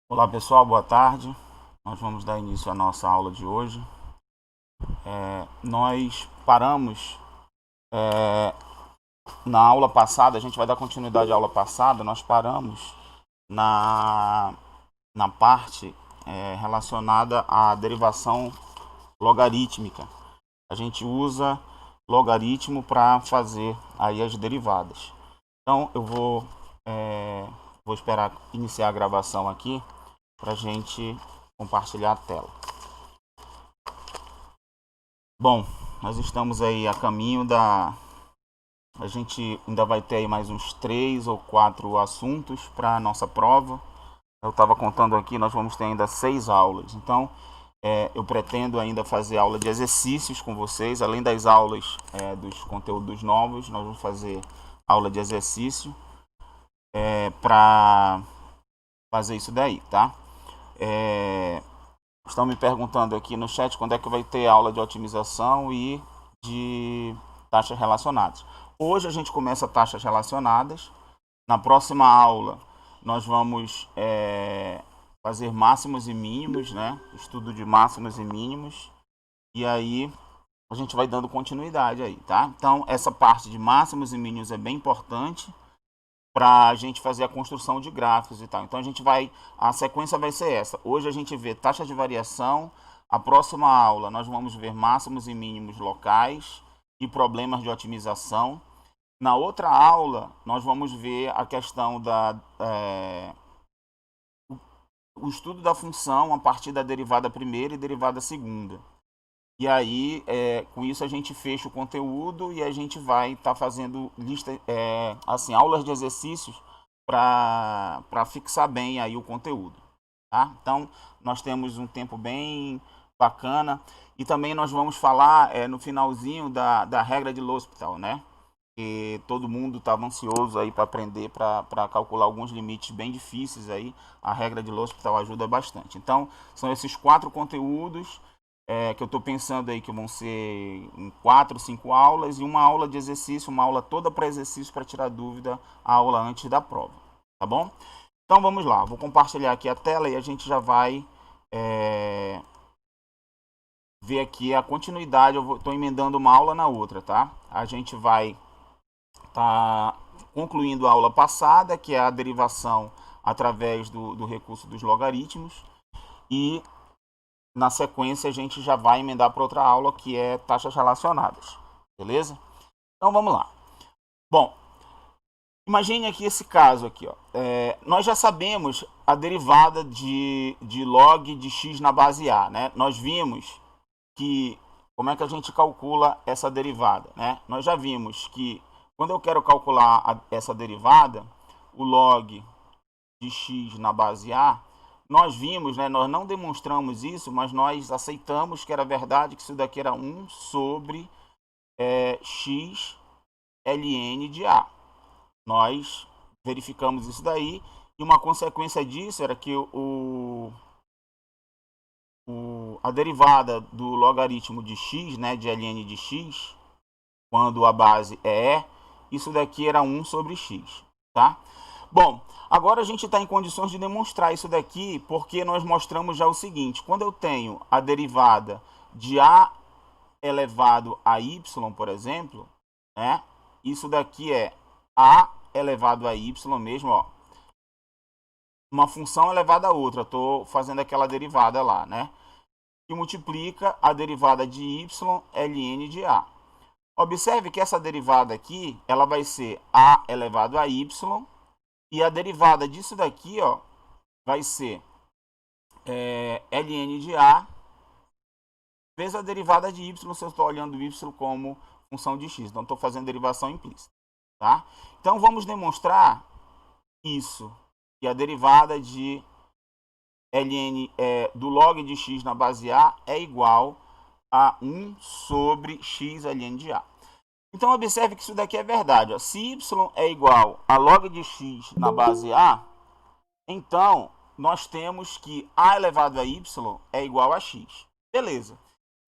Olá pessoal, boa tarde. Nós vamos dar início à nossa aula de hoje. Nós paramos na aula passada, a gente vai dar continuidade à aula passada. Nós paramos na, na parte relacionada à derivação logarítmica. A gente usa logaritmo para fazer aí as derivadas. Então eu vou esperar iniciar a gravação aqui para a gente compartilhar a tela. Bom, nós estamos aí a caminho da. A gente ainda vai ter aí mais uns 3 ou 4 assuntos para a nossa prova. Eu estava contando aqui, nós vamos ter ainda 6 aulas. Então, eu pretendo ainda fazer aula de exercícios com vocês. Além das aulas dos conteúdos novos, nós vamos fazer aula de exercício para fazer isso daí, tá? Estão me perguntando aqui no chat quando é que vai ter aula de otimização e de taxas relacionadas. Hoje a gente começa taxas relacionadas. Na próxima aula nós vamos fazer máximos e mínimos, né? Estudo de máximos e mínimos. E aí a gente vai dando continuidade aí, tá? Então essa parte de máximos e mínimos é bem importante para a gente fazer a construção de gráficos e tal. Então a sequência vai ser essa. Hoje a gente vê taxa de variação. A próxima aula nós vamos ver máximos e mínimos locais e problemas de otimização. Na outra aula nós vamos ver a questão o estudo da função a partir da derivada primeira e derivada segunda. E aí, com isso a gente fecha o conteúdo e a gente vai estar fazendo aulas de exercícios para fixar bem aí o conteúdo. Tá? Então, nós temos um tempo bem bacana. E também nós vamos falar no finalzinho da regra de L'Hospital, né? Que todo mundo estava ansioso aí para aprender, para calcular alguns limites bem difíceis aí. A regra de L'Hospital ajuda bastante. Então, são esses 4 conteúdos que eu estou pensando aí que vão ser em 4, 5 aulas e uma aula de exercício, uma aula toda para exercício para tirar dúvida, a aula antes da prova, tá bom? Então vamos lá, vou compartilhar aqui a tela e a gente já vai ver aqui a continuidade. Eu estou emendando uma aula na outra, tá? A gente vai estar concluindo a aula passada, que é a derivação através do recurso dos logaritmos, e na sequência a gente já vai emendar para outra aula que é taxas relacionadas, beleza? Então vamos lá. Bom, imagine aqui esse caso aqui, ó. Nós já sabemos a derivada de log de x na base a, né? Nós vimos que como é que a gente calcula essa derivada, né? Nós já vimos que quando eu quero calcular essa derivada, o log de x na base a, nós vimos, né, nós não demonstramos isso, mas nós aceitamos que era verdade, que isso daqui era 1 sobre x ln de a. Nós verificamos isso daí, e uma consequência disso era que a derivada do logaritmo de x, né, de ln de x, quando a base é e, isso daqui era 1 sobre x, tá? Bom, agora a gente está em condições de demonstrar isso daqui, porque nós mostramos já o seguinte: quando eu tenho a derivada de a elevado a y, por exemplo, né, isso daqui é a elevado a y mesmo, ó, uma função elevada a outra. Estou fazendo aquela derivada lá, né, que multiplica a derivada de y ln de a. Observe que essa derivada aqui, ela vai ser a elevado a y, e a derivada disso daqui, ó, vai ser ln de a vezes a derivada de y, se eu estou olhando y como função de x. Então, estou fazendo derivação implícita. Tá? Então, vamos demonstrar isso, que a derivada de ln do log de x na base a é igual a 1 sobre x ln de a. Então, observe que isso daqui é verdade. Ó. Se y é igual a log de x na base a, então nós temos que a elevado a y é igual a x. Beleza.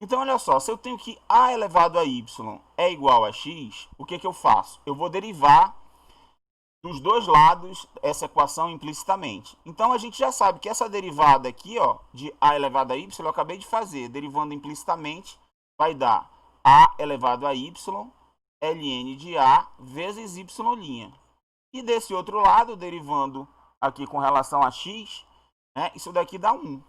Então, olha só, se eu tenho que a elevado a y é igual a x, o que eu faço? Eu vou derivar dos dois lados essa equação implicitamente. Então a gente já sabe que essa derivada aqui, ó, de a elevado a y, eu acabei de fazer, derivando implicitamente, vai dar a elevado a y, ln de a vezes y'. E desse outro lado, derivando aqui com relação a x, né, isso daqui dá 1.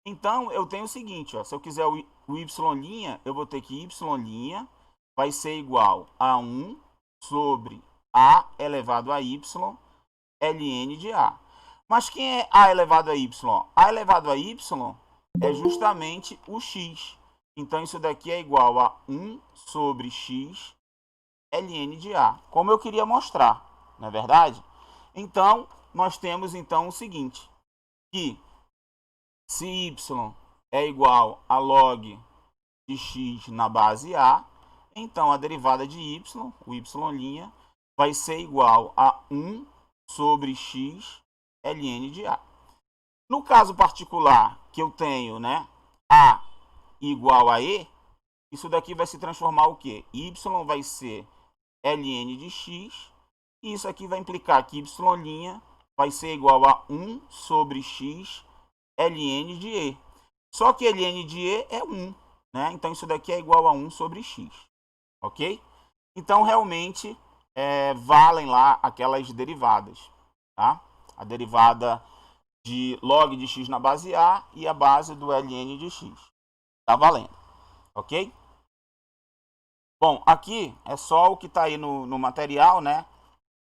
Então eu tenho o seguinte, ó, se eu quiser o y', eu vou ter que y' vai ser igual a 1 sobre a elevado a y ln de a. Mas quem é a elevado a y? A elevado a y é justamente o x. Então isso daqui é igual a 1 sobre x ln de a, como eu queria mostrar, não é verdade? Então nós temos então o seguinte, que se y é igual a log de x na base a, então a derivada de y, o y', vai ser igual a 1 sobre x ln de a. No caso particular que eu tenho, né, a igual a e, isso daqui vai se transformar o quê? Y vai ser ln de x, e isso aqui vai implicar que y' vai ser igual a 1 sobre x ln de e. Só que ln de e é 1, né? Então isso daqui é igual a 1 sobre x, ok? Então realmente valem lá aquelas derivadas, tá? A derivada de log de x na base a e a base do ln de x. Tá valendo, ok? Bom, aqui é só o que está aí no material, né?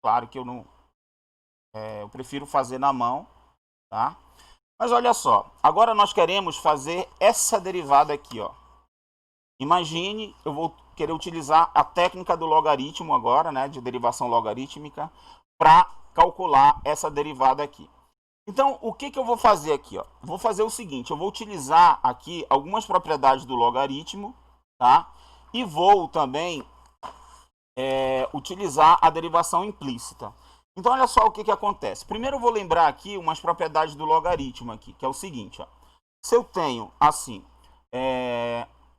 Claro que eu não, eu prefiro fazer na mão, tá? Mas olha só, agora nós queremos fazer essa derivada aqui, ó. Imagine, eu vou querer utilizar a técnica do logaritmo agora, né, de derivação logarítmica, para calcular essa derivada aqui. Então, o que eu vou fazer aqui, ó? Vou fazer o seguinte, eu vou utilizar aqui algumas propriedades do logaritmo, tá? E vou também utilizar a derivação implícita. Então, olha só o que acontece. Primeiro eu vou lembrar aqui umas propriedades do logaritmo aqui, que é o seguinte, ó. Se eu tenho assim,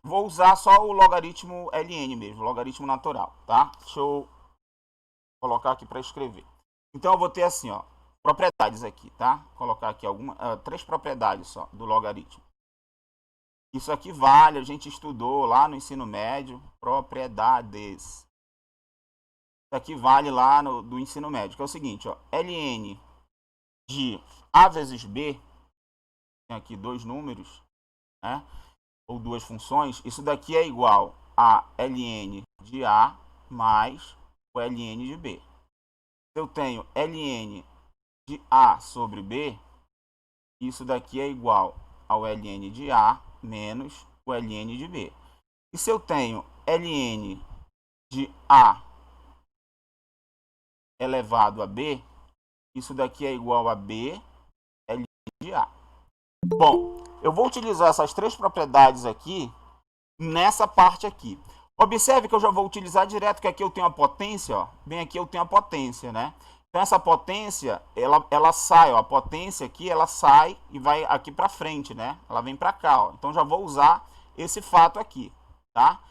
vou usar só o logaritmo ln mesmo, logaritmo natural, tá? Deixa eu colocar aqui para escrever. Então eu vou ter assim, ó, propriedades aqui, tá? Vou colocar aqui três propriedades só do logaritmo. Isso aqui vale, a gente estudou lá no ensino médio, propriedades. Isso aqui vale lá do ensino médio, que é o seguinte, ó, ln de a vezes b, tem aqui dois números, né? Ou duas funções, isso daqui é igual a ln de a mais o ln de b. Se eu tenho ln de a sobre b, isso daqui é igual ao ln de a menos o ln de b. E se eu tenho ln de a elevado a b, isso daqui é igual a b ln de a. Bom, eu vou utilizar essas três propriedades aqui nessa parte aqui. Observe que eu já vou utilizar direto, que aqui eu tenho a potência, ó, bem aqui eu tenho a potência, né? Então essa potência, ela sai, ó, a potência aqui, ela sai e vai aqui para frente, né? Ela vem para cá, ó. Então já vou usar esse fato aqui, tá?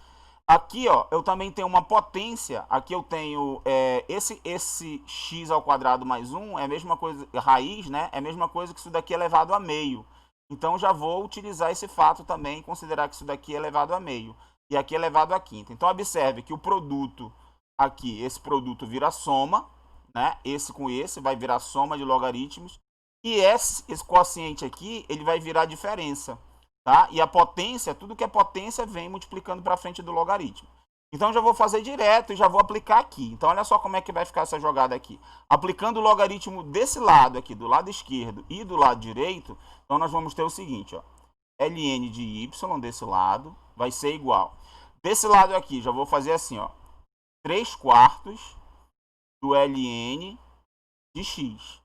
Aqui, ó, eu também tenho uma potência, aqui eu tenho esse x ao quadrado mais 1, é a mesma coisa, raiz, né? É a mesma coisa que isso daqui é elevado a meio. Então já vou utilizar esse fato também, considerar que isso daqui é elevado a meio. E aqui é elevado a quinta. Então observe que o produto aqui, esse produto vira soma, né? Esse com esse vai virar soma de logaritmos. E esse quociente aqui, ele vai virar diferença. Tá? E a potência, tudo que é potência vem multiplicando para frente do logaritmo. Então já vou fazer direto e já vou aplicar aqui. Então olha só como é que vai ficar essa jogada aqui. Aplicando o logaritmo desse lado aqui, do lado esquerdo e do lado direito, então nós vamos ter o seguinte, ó. ln de y desse lado vai ser igual. Desse lado aqui, já vou fazer assim, ó. 3/4 do ln de x.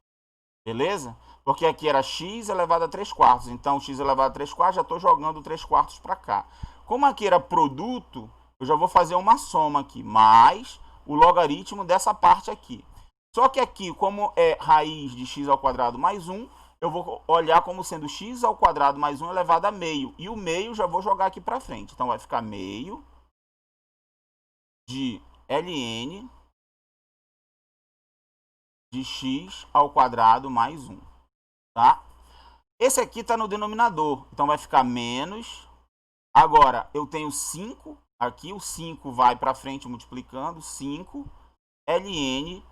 Beleza? Porque aqui era x elevado a 3/4. Então, x elevado a 3/4, já estou jogando 3/4 para cá. Como aqui era produto, eu já vou fazer uma soma aqui, mais o logaritmo dessa parte aqui. Só que aqui, como é raiz de x ao quadrado mais 1, eu vou olhar como sendo x ao quadrado mais 1 elevado a meio. E o meio já vou jogar aqui para frente. Então, vai ficar meio de ln de x ao quadrado mais 1, tá? Esse aqui está no denominador, então vai ficar menos. Agora, eu tenho 5 aqui, o 5 vai para frente multiplicando, 5 ln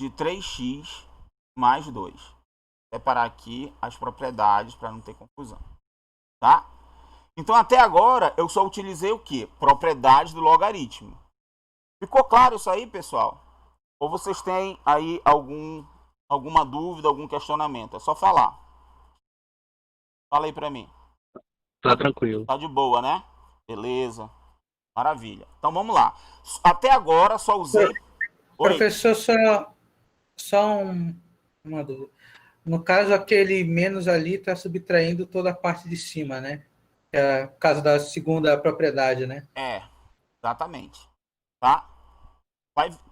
de 3x mais 2. Vou separar aqui as propriedades para não ter confusão, tá? Então, até agora, eu só utilizei o quê? Propriedades do logaritmo. Ficou claro isso aí, pessoal? Ou vocês têm aí alguma dúvida, algum questionamento? É só falar. Fala aí para mim. Tá tranquilo. Tá de boa, né? Beleza. Maravilha. Então, vamos lá. Até agora, só usei... Oi. Professor, só uma dúvida. No caso, aquele menos ali está subtraindo toda a parte de cima, né? É o caso da segunda propriedade, né? É, exatamente. Tá?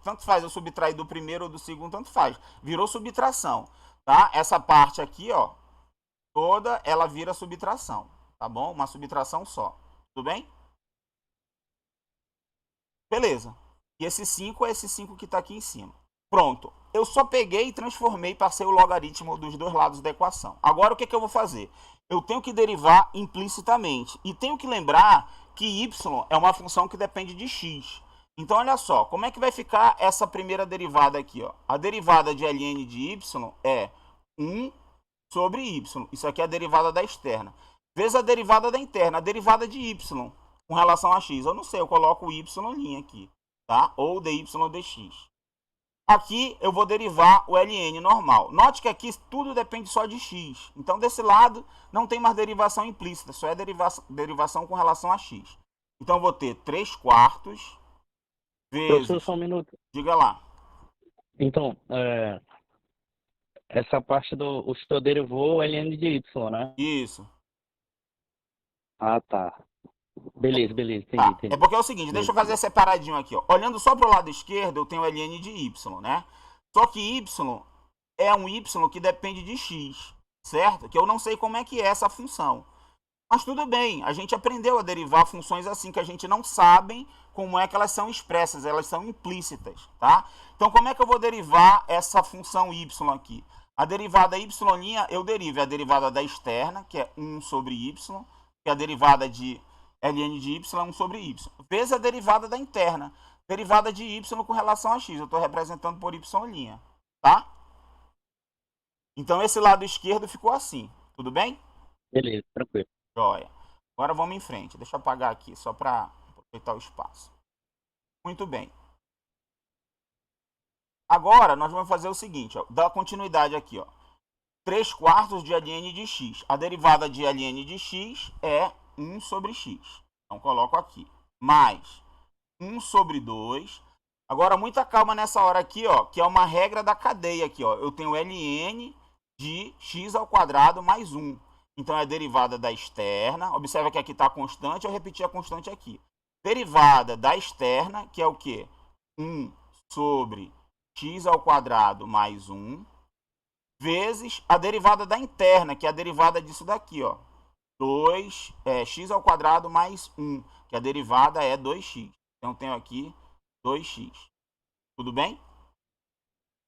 Tanto faz eu subtrair do primeiro ou do segundo, tanto faz. Virou subtração, tá? Essa parte aqui, ó, toda ela vira subtração, tá bom? Uma subtração só. Tudo bem? Beleza. E esse 5 é esse 5 que está aqui em cima. Pronto. Eu só peguei e transformei, passei o logaritmo dos dois lados da equação. Agora o que eu vou fazer? Eu tenho que derivar implicitamente. E tenho que lembrar que y é uma função que depende de x. Então, olha só, como é que vai ficar essa primeira derivada aqui? Ó? A derivada de ln de y é 1 sobre y. Isso aqui é a derivada da externa. Vezes a derivada da interna, a derivada de y com relação a x. Eu não sei, eu coloco o y' aqui, tá? Ou dy dx. Aqui eu vou derivar o ln normal. Note que aqui tudo depende só de x. Então, desse lado, não tem mais derivação implícita, só é derivação com relação a x. Então, eu vou ter 3/4 vezes... Professor, só um minuto. Diga lá. Então, essa parte o senhor derivou o ln de y, né? Isso. Ah, tá. Beleza, entendi, Tá. entendi. É porque é o seguinte, deixa eu fazer separadinho aqui, ó. Olhando só para o lado esquerdo, eu tenho ln de y, né? Só que y é um y que depende de x, certo? Que eu não sei como é que é essa função. Mas tudo bem, a gente aprendeu a derivar funções assim que a gente não sabe como é que elas são expressas, elas são implícitas, tá? Então, como é que eu vou derivar essa função y aqui? A derivada y', eu derivo a derivada da externa, que é 1 sobre y, que é a derivada de ln de y é 1 sobre y, vezes a derivada da interna, derivada de y com relação a x, eu estou representando por y', tá? Então, esse lado esquerdo ficou assim, tudo bem? Beleza, tranquilo. Joia. Agora vamos em frente. Deixa eu apagar aqui, só para aproveitar o espaço. Muito bem. Agora, nós vamos fazer o seguinte, ó, dar continuidade aqui, ó. 3/4 de ln de x. A derivada de ln de x é 1 sobre x. Então, coloco aqui. Mais 1 sobre 2. Agora, muita calma nessa hora aqui, ó, que é uma regra da cadeia aqui, ó. Eu tenho ln de x ao quadrado mais 1. Então, é a derivada da externa. Observa que aqui está a constante, eu repeti a constante aqui. Derivada da externa, que é o quê? 1 sobre x ao quadrado mais 1, vezes a derivada da interna, que é a derivada disso daqui, ó. X ao quadrado mais 1, que a derivada é 2x. Então, eu tenho aqui 2x. Tudo bem?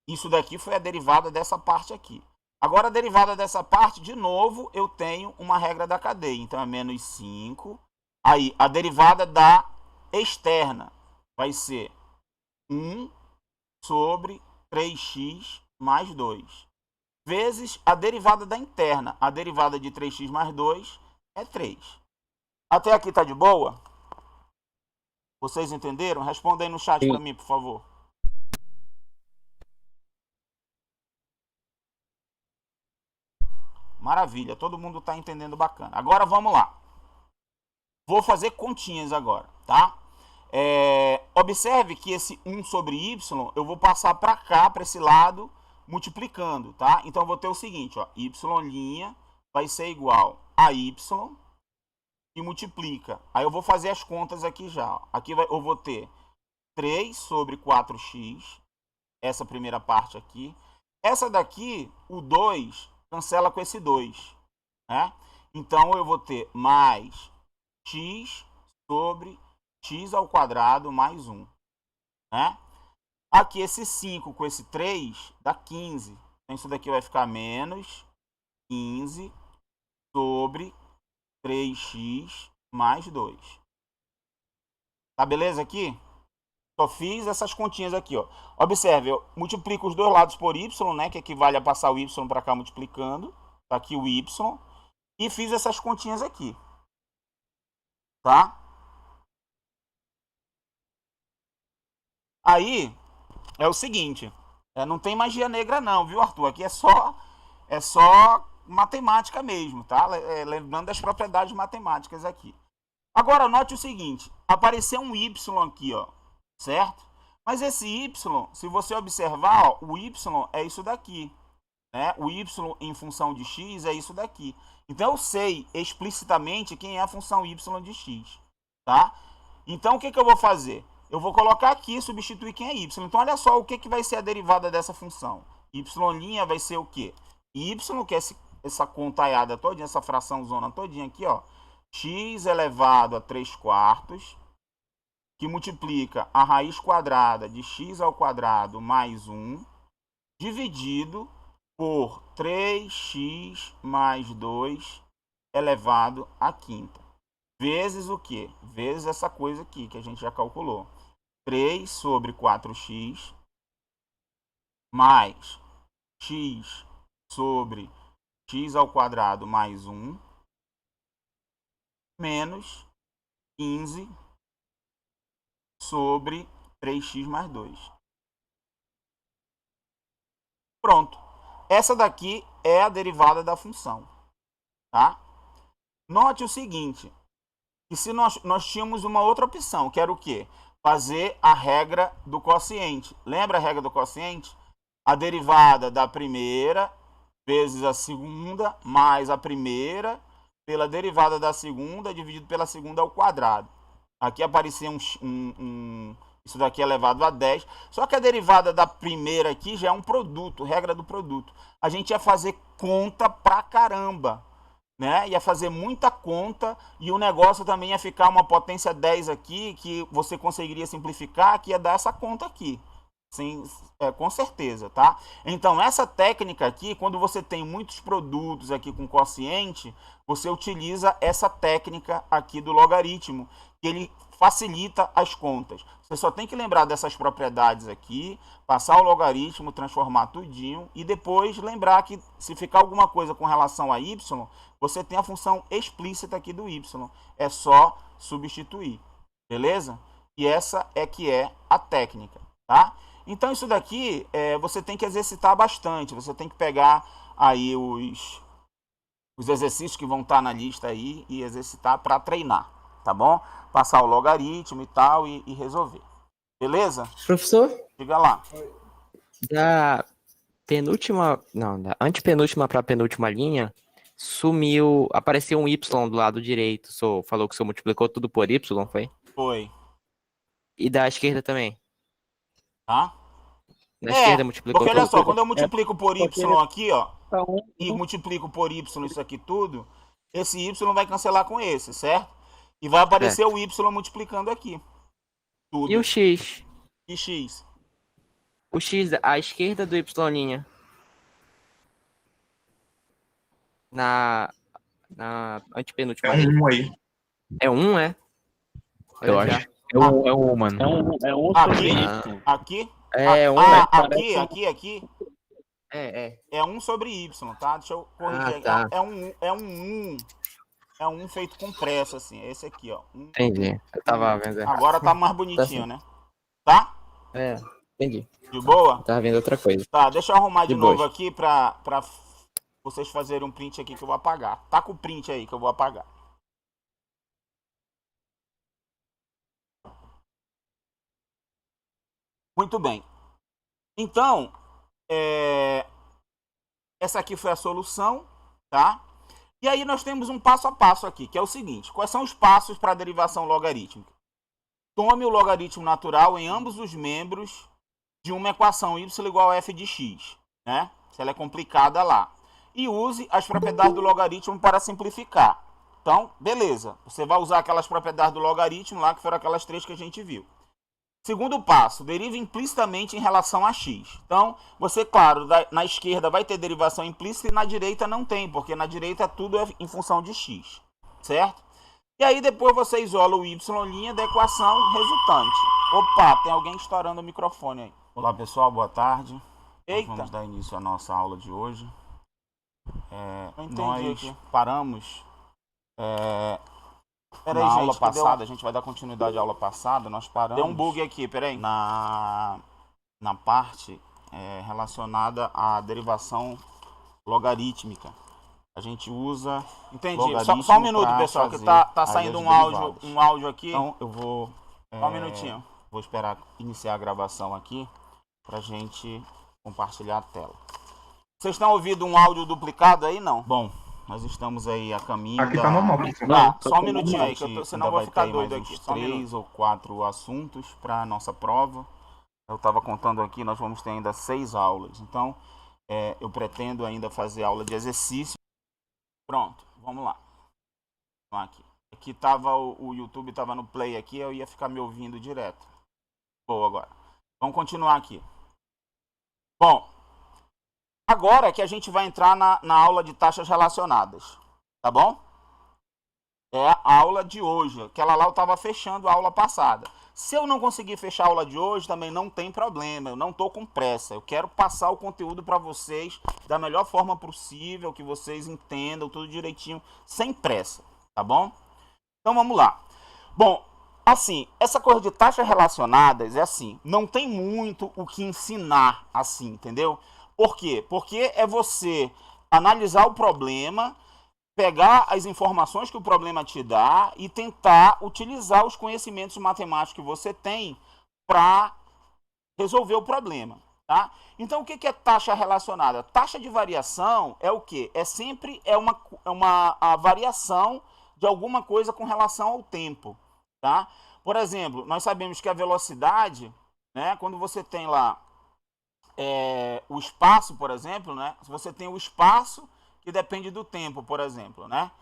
Isso daqui foi a derivada dessa parte aqui. Agora, a derivada dessa parte, de novo, eu tenho uma regra da cadeia. Então, é menos 5. Aí, a derivada da externa vai ser 1 sobre 3x mais 2. Vezes a derivada da interna. A derivada de 3x mais 2 é 3. Até aqui tá de boa? Vocês entenderam? Responda aí no chat para mim, por favor. Maravilha, todo mundo está entendendo bacana. Agora vamos lá. Vou fazer continhas agora, tá? Observe que esse 1 sobre y, eu vou passar para cá, para esse lado, multiplicando, tá? Então, eu vou ter o seguinte, ó, y' vai ser igual a y e multiplica. Aí, eu vou fazer as contas aqui já. Ó. Aqui eu vou ter 3 sobre 4x, essa primeira parte aqui. Essa daqui, o 2... cancela com esse 2, né? Então, eu vou ter mais x sobre x ao quadrado mais 1, né? Aqui esse 5 com esse 3 dá 15. Então isso daqui vai ficar menos 15 sobre 3x mais 2. Tá beleza aqui? Só fiz essas continhas aqui, ó. Observe, eu multiplico os dois lados por y, né? Que equivale a passar o y para cá multiplicando. Tá aqui o y. E fiz essas continhas aqui. Tá? Aí, é o seguinte. Não tem magia negra não, viu, Arthur? Aqui é só matemática mesmo, tá? Lembrando das propriedades matemáticas aqui. Agora, note o seguinte. Apareceu um y aqui, ó. Certo? Mas esse y, se você observar, ó, o y é isso daqui. Né? O y em função de x é isso daqui. Então, eu sei explicitamente quem é a função y de x. Tá? Então, o que eu vou fazer? Eu vou colocar aqui e substituir quem é y. Então, olha só o que vai ser a derivada dessa função. Y' vai ser o quê? Y, que é essa contaiada todinha, essa fração zona todinha aqui, ó. X elevado a 3/4, que multiplica a raiz quadrada de x ao quadrado mais 1, dividido por 3x mais 2 elevado à quinta. Vezes o quê? Vezes essa coisa aqui, que a gente já calculou. 3 sobre 4x mais x sobre x ao quadrado mais 1 menos 15 sobre 3x mais 2. Pronto. Essa daqui é a derivada da função. Tá? Note o seguinte, que se nós tínhamos uma outra opção, que era o quê? Fazer a regra do quociente. Lembra a regra do quociente? A derivada da primeira vezes a segunda mais a primeira pela derivada da segunda dividido pela segunda ao quadrado. Aqui aparecia isso daqui elevado a 10. Só que a derivada da primeira aqui já é um produto, regra do produto. A gente ia fazer conta pra caramba. Né? Ia fazer muita conta e o negócio também ia ficar uma potência 10 aqui, que você conseguiria simplificar, que ia dar essa conta aqui. Sim, com certeza, tá? Então, essa técnica aqui, quando você tem muitos produtos aqui com quociente, você utiliza essa técnica aqui do logaritmo, que ele facilita as contas. Você só tem que lembrar dessas propriedades aqui, passar o logaritmo, transformar tudinho, e depois lembrar que se ficar alguma coisa com relação a y, você tem a função explícita aqui do y. É só substituir, beleza? E essa é que é a técnica, tá? Então, isso daqui você tem que exercitar bastante. Você tem que pegar aí os exercícios que vão estar na lista aí e exercitar para treinar, tá bom? Passar o logaritmo e tal e resolver. Beleza? Professor, Diga lá. da penúltima, não, da antepenúltima para a penúltima linha, sumiu, apareceu um Y do lado direito. O senhor falou que o senhor multiplicou tudo por Y, foi? Foi. E da esquerda também? Tá? Da esquerda multiplicou Porque olha tudo? só, quando eu multiplico por y aqui, ó, Tá e multiplico por y isso aqui tudo, esse y vai cancelar com esse, certo? E vai aparecer o y multiplicando aqui. Tudo. E o X? E x? O X à esquerda do Y'. Na antepenúltima linha. Um aí. É um, é? Eu Olha acho. já. É um, mano. É um Aqui? sobre Ah. Aqui? É um, Aqui. é. É 1 sobre y, tá? Deixa eu corrigir aqui. tá. É um feito com pressa, assim. É esse aqui, ó. Entendi. Eu tava vendo. Agora tá mais bonitinho, né? Tá? É, entendi. De boa? Tava vendo outra coisa. Tá, deixa eu arrumar de De novo boa. aqui pra vocês fazerem um print aqui que eu vou apagar. Tá com o print aí que eu vou apagar. Muito bem. Então, essa aqui foi a solução, tá? E aí nós temos um passo a passo aqui, que é o seguinte. Quais são os passos para a derivação logarítmica? Tome o logaritmo natural em ambos os membros de uma equação y igual a f de x, né? Se ela é complicada lá. E use as propriedades do logaritmo para simplificar. Então, beleza. Você vai usar aquelas propriedades do logaritmo lá, que foram aquelas três que a gente viu. Segundo passo, deriva implicitamente em relação a x. Então, você, claro, na esquerda vai ter derivação implícita e na direita não tem, porque na direita tudo é em função de x, certo? E aí depois você isola o y' da equação resultante. Opa, tem alguém estourando o microfone aí. Olá pessoal, boa tarde. Eita. Nós vamos dar início à nossa aula de hoje. Nós paramos na aula passada, a gente vai dar continuidade à aula passada, nós paramos... Deu um bug aqui, peraí. Na parte relacionada à derivação logarítmica. A gente usa... Entendi. Só um minuto, pessoal, que tá saindo um áudio aqui. Então, eu vou... Só um minutinho. Vou esperar iniciar a gravação aqui pra gente compartilhar a tela. Vocês estão ouvindo um áudio duplicado aí, não? Bom, nós estamos aí a caminho Aqui tá normal, só um minutinho aí, que senão eu vou ficar doido aqui. Só 3 ou 4 assuntos para nossa prova. Eu estava contando aqui, nós vamos ter ainda 6 aulas. Então, eu pretendo ainda fazer aula de exercício. Pronto, vamos lá. Aqui tava o YouTube estava no play aqui, eu ia ficar me ouvindo direto. Boa, agora. Vamos continuar aqui. Bom, agora que a gente vai entrar na aula de taxas relacionadas, tá bom? É a aula de hoje. Aquela lá eu estava fechando a aula passada. Se eu não conseguir fechar a aula de hoje, também não tem problema. Eu não estou com pressa. Eu quero passar o conteúdo para vocês da melhor forma possível, que vocês entendam tudo direitinho, sem pressa, tá bom? Então vamos lá. Bom, assim, essa coisa de taxas relacionadas é assim, não tem muito o que ensinar assim, entendeu? Por quê? Porque é você analisar o problema, pegar as informações que o problema te dá e tentar utilizar os conhecimentos matemáticos que você tem para resolver o problema, tá? Então, o que é taxa relacionada? Taxa de variação é o quê? A variação de alguma coisa com relação ao tempo, tá? Por exemplo, nós sabemos que a velocidade, né, quando você tem lá o espaço, por exemplo, né, você tem o espaço que depende do tempo, por exemplo, né?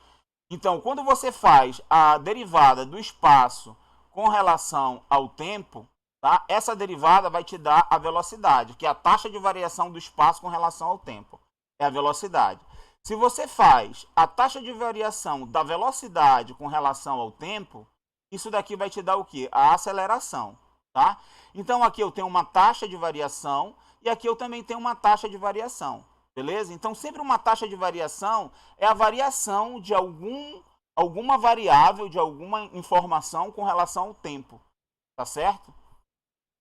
Então, quando você faz a derivada do espaço com relação ao tempo, tá? Essa derivada vai te dar a velocidade, que é a taxa de variação do espaço com relação ao tempo. É a velocidade. Se você faz a taxa de variação da velocidade com relação ao tempo, isso daqui vai te dar o quê? A aceleração, tá? Então, aqui eu tenho uma taxa de variação e aqui eu também tenho uma taxa de variação. Beleza? Então, sempre uma taxa de variação é a variação de alguma variável, de alguma informação com relação ao tempo. Tá certo?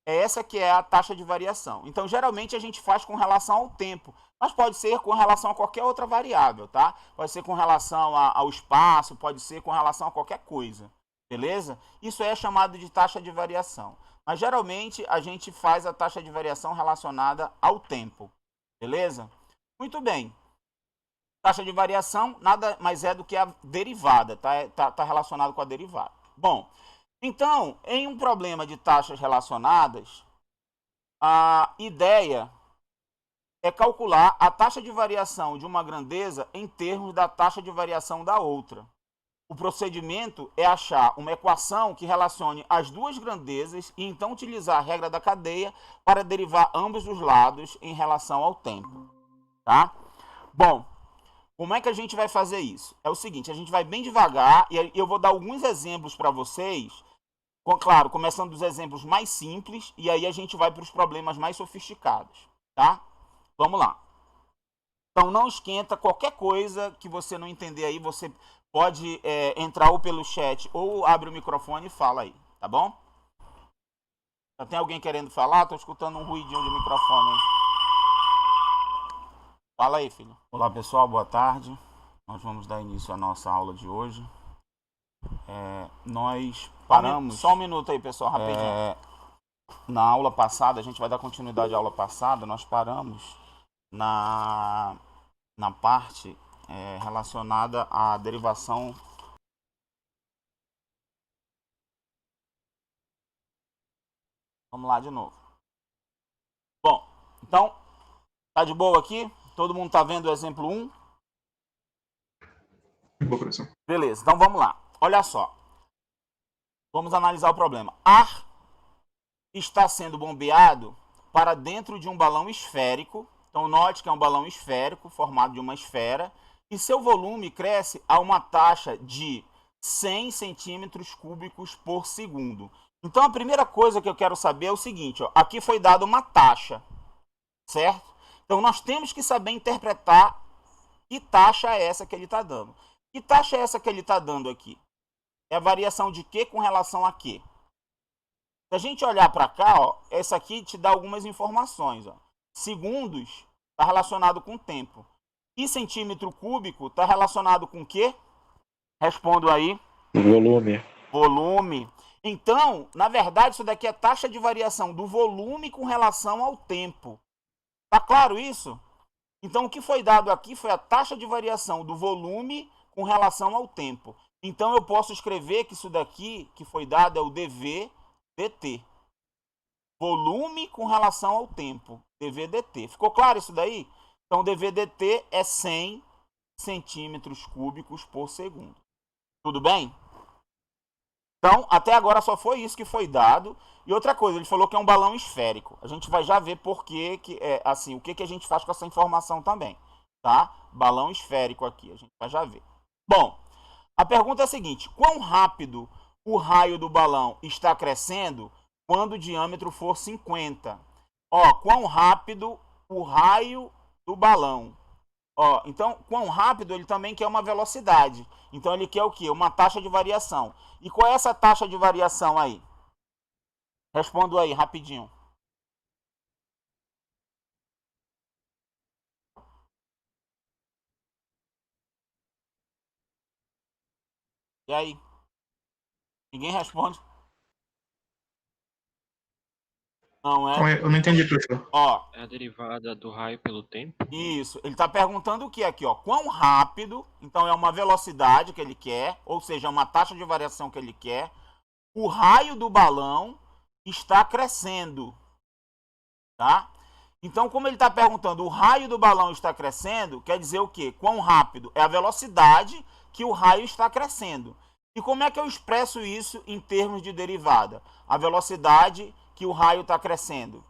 Essa que é a taxa de variação. Então, geralmente, a gente faz com relação ao tempo. Mas pode ser com relação a qualquer outra variável, tá? Pode ser com relação ao espaço, pode ser com relação a qualquer coisa. Beleza? Isso é chamado de taxa de variação. Mas, geralmente, a gente faz a taxa de variação relacionada ao tempo. Beleza? Muito bem. Taxa de variação nada mais é do que a derivada, tá relacionado com a derivada. Bom, então, em um problema de taxas relacionadas, a ideia é calcular a taxa de variação de uma grandeza em termos da taxa de variação da outra. O procedimento é achar uma equação que relacione as duas grandezas e então utilizar a regra da cadeia para derivar ambos os lados em relação ao tempo. Tá? Bom, como é que a gente vai fazer isso? É o seguinte, a gente vai bem devagar e eu vou dar alguns exemplos para vocês, claro, começando dos exemplos mais simples e aí a gente vai para os problemas mais sofisticados, tá? Vamos lá. Então não esquenta, qualquer coisa que você não entender aí, você pode entrar ou pelo chat ou abre o microfone e fala aí, tá bom? Já tem alguém querendo falar? Estou escutando um ruidinho de microfone aí. Fala aí, filho. Olá, pessoal. Boa tarde. Nós vamos dar início à nossa aula de hoje. Nós paramos... Só um minuto aí, pessoal, rapidinho. Na aula passada, a gente vai dar continuidade à aula passada, nós paramos na parte relacionada à derivação... Vamos lá de novo. Bom, então, tá de boa aqui? Todo mundo está vendo o exemplo 1? Boa, professor. Beleza, então vamos lá. Olha só. Vamos analisar o problema. Ar está sendo bombeado para dentro de um balão esférico. Então, note que é um balão esférico, formado de uma esfera, e seu volume cresce a uma taxa de 100 centímetros cúbicos por segundo. Então, a primeira coisa que eu quero saber é o seguinte, ó, aqui foi dada uma taxa, certo? Então, nós temos que saber interpretar que taxa é essa que ele está dando. Que taxa é essa que ele está dando aqui? É a variação de quê com relação a quê? Se a gente olhar para cá, ó, essa aqui te dá algumas informações. Ó. Segundos está relacionado com tempo. E centímetro cúbico está relacionado com o quê? Respondo aí. Volume. Volume. Então, na verdade, isso daqui é taxa de variação do volume com relação ao tempo. Tá claro isso? Então, o que foi dado aqui foi a taxa de variação do volume com relação ao tempo. Então, eu posso escrever que isso daqui que foi dado é o dV dt. Volume com relação ao tempo. dV dt. Ficou claro isso daí? Então, dV dt é 100 centímetros cúbicos por segundo. Tudo bem? Então, até agora só foi isso que foi dado. E outra coisa, ele falou que é um balão esférico. A gente vai já ver por que assim, o que a gente faz com essa informação também. Tá? Balão esférico aqui, a gente vai já ver. Bom, a pergunta é a seguinte. Quão rápido o raio do balão está crescendo quando o diâmetro for 50? Ó, quão rápido o raio do balão. Ó, então, quão rápido ele também quer uma velocidade. Então, ele quer o quê? Uma taxa de variação. E qual é essa taxa de variação aí? Respondo aí, rapidinho. E aí? Ninguém responde? Não é? Eu não entendi, professor. Ó, É a derivada do raio pelo tempo? isso. Ele está perguntando o que aqui, ó? Quão rápido, então é uma velocidade que ele quer, ou seja, uma taxa de variação que ele quer. O raio do balão está crescendo, tá? Então, como ele está perguntando, o raio do balão está crescendo, quer dizer o quê? Quão rápido? É a velocidade que o raio está crescendo. E como é que eu expresso isso em termos de derivada? A velocidade que o raio está crescendo.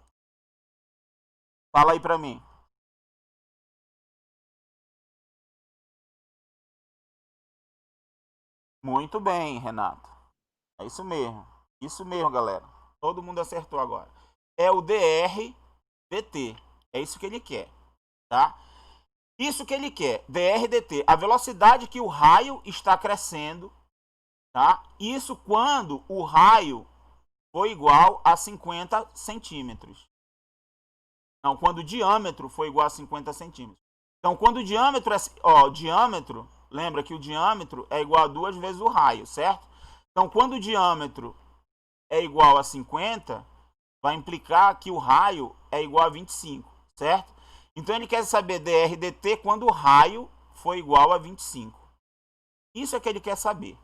Fala aí para mim. Muito bem, Renato. É isso mesmo. Isso mesmo, galera. Todo mundo acertou agora. É o dr dt. É isso que ele quer, tá? Isso que ele quer, dr dt, a velocidade que o raio está crescendo, tá? Isso quando o raio for igual a 50 centímetros. Não, quando o diâmetro for igual a 50 centímetros. Então, quando o diâmetro é... Ó, diâmetro, lembra que o diâmetro é igual a 2 vezes o raio, certo? Então, quando o diâmetro é igual a 50, vai implicar que o raio é igual a 25, certo? Então, ele quer saber dr dt quando o raio for igual a 25. Isso é que ele quer saber.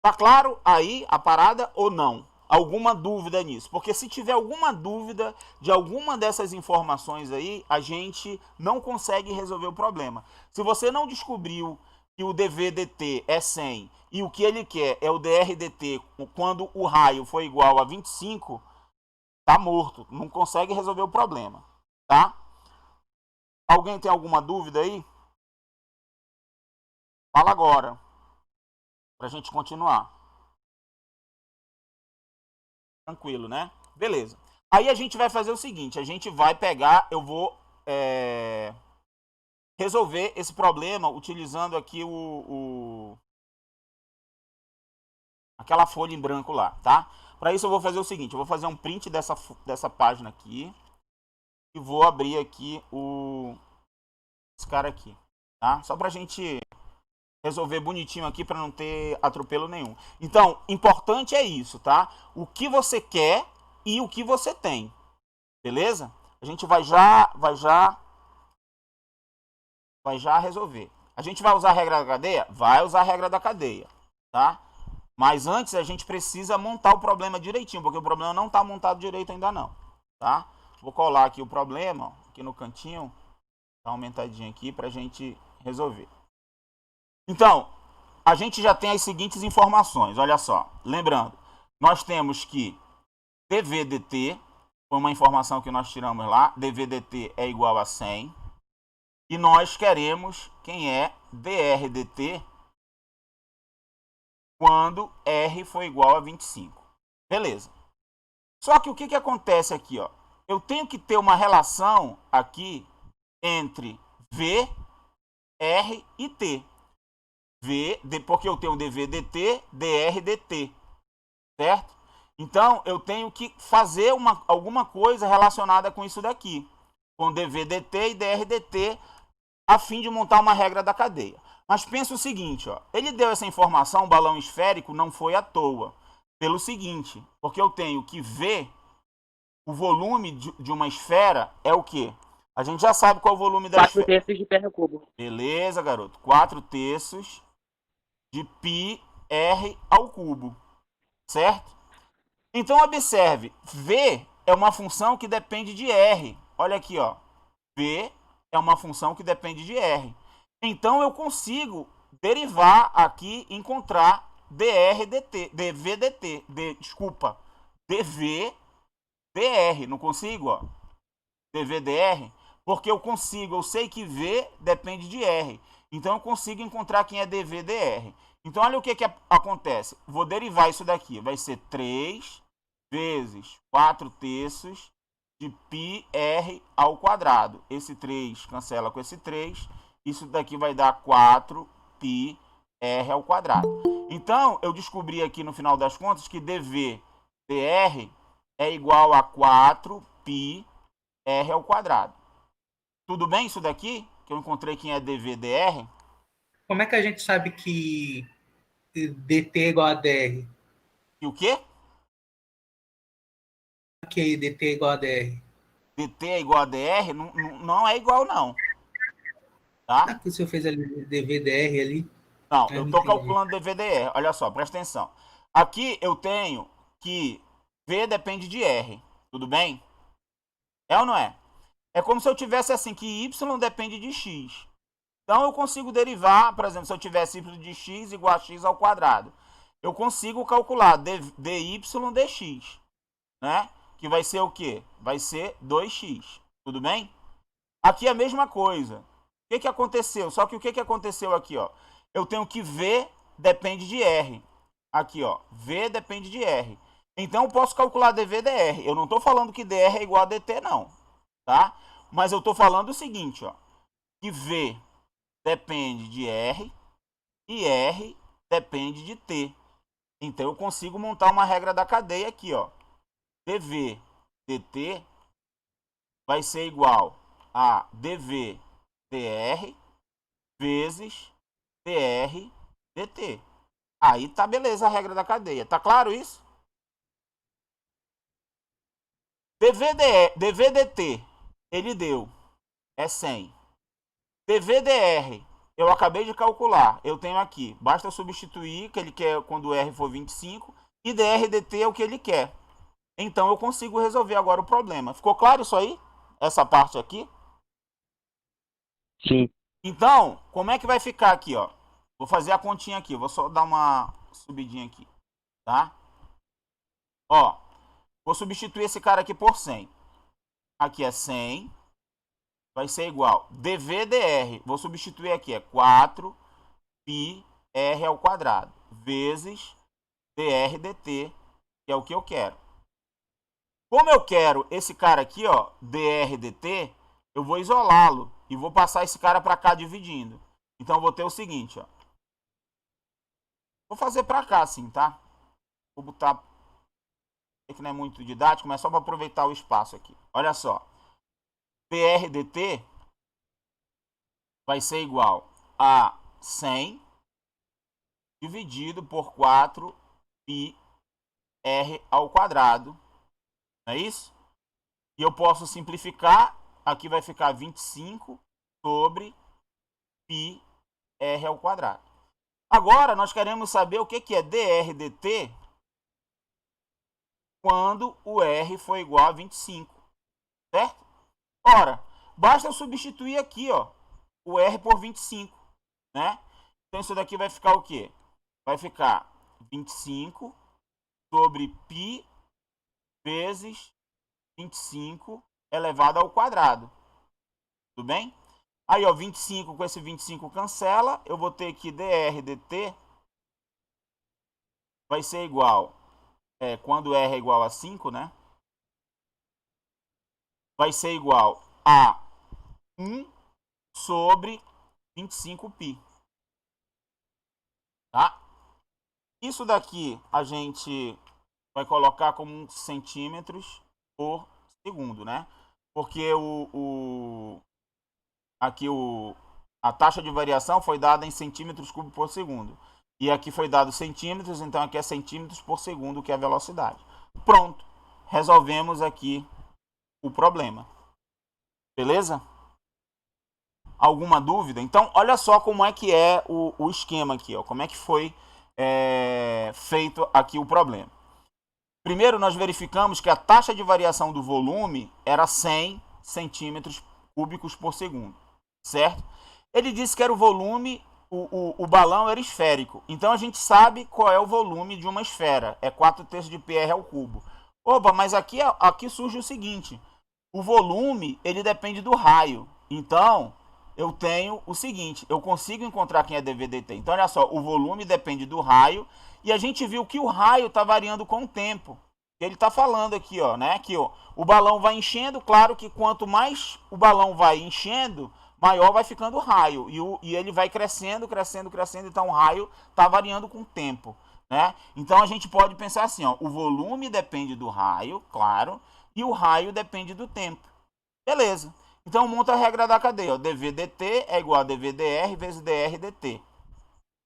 Tá claro aí a parada ou não? Alguma dúvida nisso? Porque se tiver alguma dúvida de alguma dessas informações aí, a gente não consegue resolver o problema. Se você não descobriu que o dV dt é 100 e o que ele quer é o dr dt quando o raio for igual a 25, tá morto, não consegue resolver o problema, tá? Alguém tem alguma dúvida aí? Fala agora, pra gente continuar. Tranquilo, né? Beleza. Aí a gente vai fazer o seguinte, a gente vai pegar, eu vou resolver esse problema utilizando aqui aquela folha em branco lá, tá? Para isso eu vou fazer o seguinte, eu vou fazer um print dessa página aqui e vou abrir aqui esse cara aqui, tá? Só pra gente resolver bonitinho aqui para não ter atropelo nenhum. Então, importante é isso, tá? O que você quer e o que você tem. Beleza? A gente vai já resolver. A gente vai usar a regra da cadeia? Vai usar a regra da cadeia, tá? Mas antes a gente precisa montar o problema direitinho, porque o problema não está montado direito ainda não, tá? Vou colar aqui o problema, ó, aqui no cantinho, dar uma aumentadinha aqui para a gente resolver. Então, a gente já tem as seguintes informações, olha só. Lembrando, nós temos que dV/dt, foi uma informação que nós tiramos lá, dV/dt é igual a 100, e nós queremos quem é dR/dt quando R for igual a 25. Beleza. Só que o que acontece aqui, ó? Eu tenho que ter uma relação aqui entre V, R e T. Porque eu tenho dV/dt, dR/dt, certo? Então, eu tenho que fazer alguma coisa relacionada com isso daqui, com dV/dt e dR/dt, a fim de montar uma regra da cadeia. Mas pensa o seguinte, ó, ele deu essa informação, o balão esférico não foi à toa, pelo seguinte, porque eu tenho que ver o volume de uma esfera é o quê? A gente já sabe qual é o volume da 4 esfera. terços de pé no cubo. Beleza, garoto. 4 terços de π r ao cubo, certo? Então, observe, V é uma função que depende de R. Olha aqui, ó. V é uma função que depende de R. Então, eu consigo derivar aqui, encontrar dV/dt. Desculpa, dV/dr. Não consigo, ó. dV/dr, porque eu sei que V depende de R. Então, eu consigo encontrar quem é dV/dr. Então, olha o que acontece. Vou derivar isso daqui. Vai ser 3 vezes 4 terços de π r ao quadrado. Esse 3 cancela com esse 3. Isso daqui vai dar 4 π r ao quadrado. Então, eu descobri aqui no final das contas que dV/dr é igual a 4 π r ao quadrado. Tudo bem isso daqui? Que eu encontrei quem é dV/dr. Como é que a gente sabe que dt é igual a dr? E o quê? Que dt é igual a dr? dt é igual a dr? Não é igual, não. Tá? Ah, que o senhor fez ali dv/dr ali. Não, Eu eu não estou entendi. calculando dV/dr. Olha só, presta atenção. Aqui eu tenho que V depende de R. Tudo bem? É ou não é? É como se eu tivesse assim, que Y depende de X. Então eu consigo derivar, por exemplo, se eu tivesse y de x igual a x ao quadrado, eu consigo calcular dy dx, né? Que vai ser o quê? Vai ser 2x. Tudo bem? Aqui é a mesma coisa. O que aconteceu? Só que o que aconteceu aqui, ó? Eu tenho que V depende de R. Aqui, ó. V depende de R. Então eu posso calcular dV/dr. Eu não estou falando que dr é igual a dt, não. Tá? Mas eu estou falando o seguinte, ó. Que V depende de R e R depende de T. Então eu consigo montar uma regra da cadeia aqui, ó. dV dt vai ser igual a dV dr vezes dr dt. Aí tá beleza a regra da cadeia. Tá claro isso? dV dt ele deu é 100. dV/dr, eu acabei de calcular, eu tenho aqui, basta substituir, que ele quer quando R for 25, e dr/dt é o que ele quer. Então eu consigo resolver agora o problema. Ficou claro isso aí? Essa parte aqui? Sim. Então, como é que vai ficar aqui, ó? Vou fazer a continha aqui, vou só dar uma subidinha aqui, tá? Ó, vou substituir esse cara aqui por 100. Aqui é 100. Vai ser igual dV/dr, vou substituir aqui, é 4 π r ao quadrado, vezes dr/dt, que é o que eu quero. Como eu quero esse cara aqui, ó, dr/dt, eu vou isolá-lo e vou passar esse cara para cá dividindo. Então eu vou ter o seguinte, ó. Vou fazer para cá assim, tá? Vou botar, que não é muito didático, mas só para aproveitar o espaço aqui. Olha só. dr/dt vai ser igual a 100 dividido por 4 π r ao quadrado. Não é isso? E eu posso simplificar. Aqui vai ficar 25 sobre π r ao quadrado. Agora nós queremos saber o que é dr/dt quando o r for igual a 25. Certo? Ora, basta eu substituir aqui, ó, o R por 25, né? Então isso daqui vai ficar o quê? Vai ficar 25 sobre π vezes 25 elevado ao quadrado. Tudo bem? Aí, ó, 25 com esse 25 cancela. Eu vou ter que dr dt vai ser igual, quando r é igual a 5, né? Vai ser igual a 1 sobre 25π. Tá? Isso daqui a gente vai colocar como centímetros por segundo, né? Porque aqui a taxa de variação foi dada em centímetros cúbicos por segundo. E aqui foi dado centímetros, então aqui é centímetros por segundo, que é a velocidade. Pronto. Resolvemos aqui o problema. Beleza? Alguma dúvida? Então, olha só como é que é o esquema aqui, ó. Como é que foi feito aqui o problema. Primeiro, nós verificamos que a taxa de variação do volume era 100 centímetros cúbicos por segundo, certo? Ele disse que era o volume, o balão era esférico. Então, a gente sabe qual é o volume de uma esfera. É 4/3 de πr ao cubo. Opa, mas aqui surge o seguinte. O volume, ele depende do raio. Então, eu tenho o seguinte. Eu consigo encontrar quem é dv/dt. Então, olha só. O volume depende do raio. E a gente viu que o raio está variando com o tempo. Ele está falando aqui, ó, né? Que ó, o balão vai enchendo. Claro que quanto mais o balão vai enchendo, maior vai ficando o raio. E ele vai crescendo, crescendo, crescendo. Então, o raio está variando com o tempo, né? Então, a gente pode pensar assim, ó. O volume depende do raio, claro. E o raio depende do tempo. Beleza. Então, monta a regra da cadeia. Ó. dv/dt é igual a dv/dr vezes dr/dt.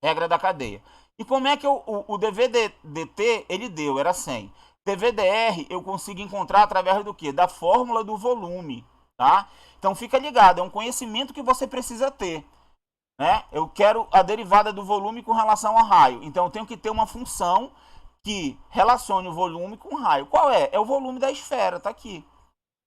Regra da cadeia. E como é que o dv/dt ele deu? Era 100. dv/dr eu consigo encontrar através do quê? Da fórmula do volume. Tá? Então, fica ligado. É um conhecimento que você precisa ter. Né? Eu quero a derivada do volume com relação ao raio. Então, eu tenho que ter uma função que relacione o volume com o raio. Qual é? É o volume da esfera, tá aqui.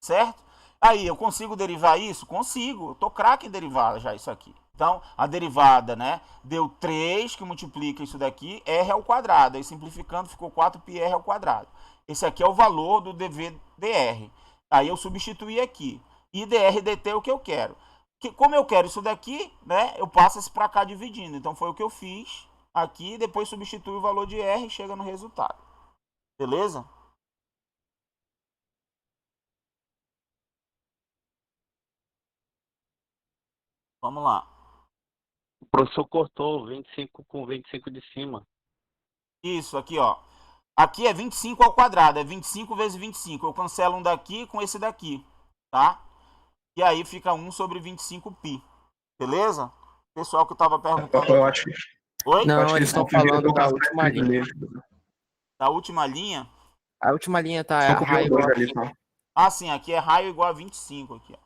Certo? Aí, eu consigo derivar isso? Consigo. Eu tô craque em derivada já isso aqui. Então, a derivada, né? Deu 3 que multiplica isso daqui, r ao quadrado. Aí, simplificando, ficou 4πr ao quadrado. Esse aqui é o valor do dv/dr. Aí, eu substituí aqui. E dr/dt é o que eu quero. Como eu quero isso daqui, né? Eu passo isso para cá dividindo. Então, foi o que eu fiz aqui. Depois, substitui o valor de r e chega no resultado. Beleza? Vamos lá. O professor cortou 25 com 25 de cima. Isso, aqui, ó. Aqui é 25 ao quadrado, é 25 vezes 25. Eu cancelo um daqui com esse daqui, tá? E aí fica 1 sobre 25π. Beleza? Pessoal que estava perguntando. Eu acho que Oi? Não, eles estão falando da última linha. Da última linha? A última linha tá Só copiou raio igual dois a ali, 5. só. Ah, sim, aqui é raio igual a 25 aqui, ó.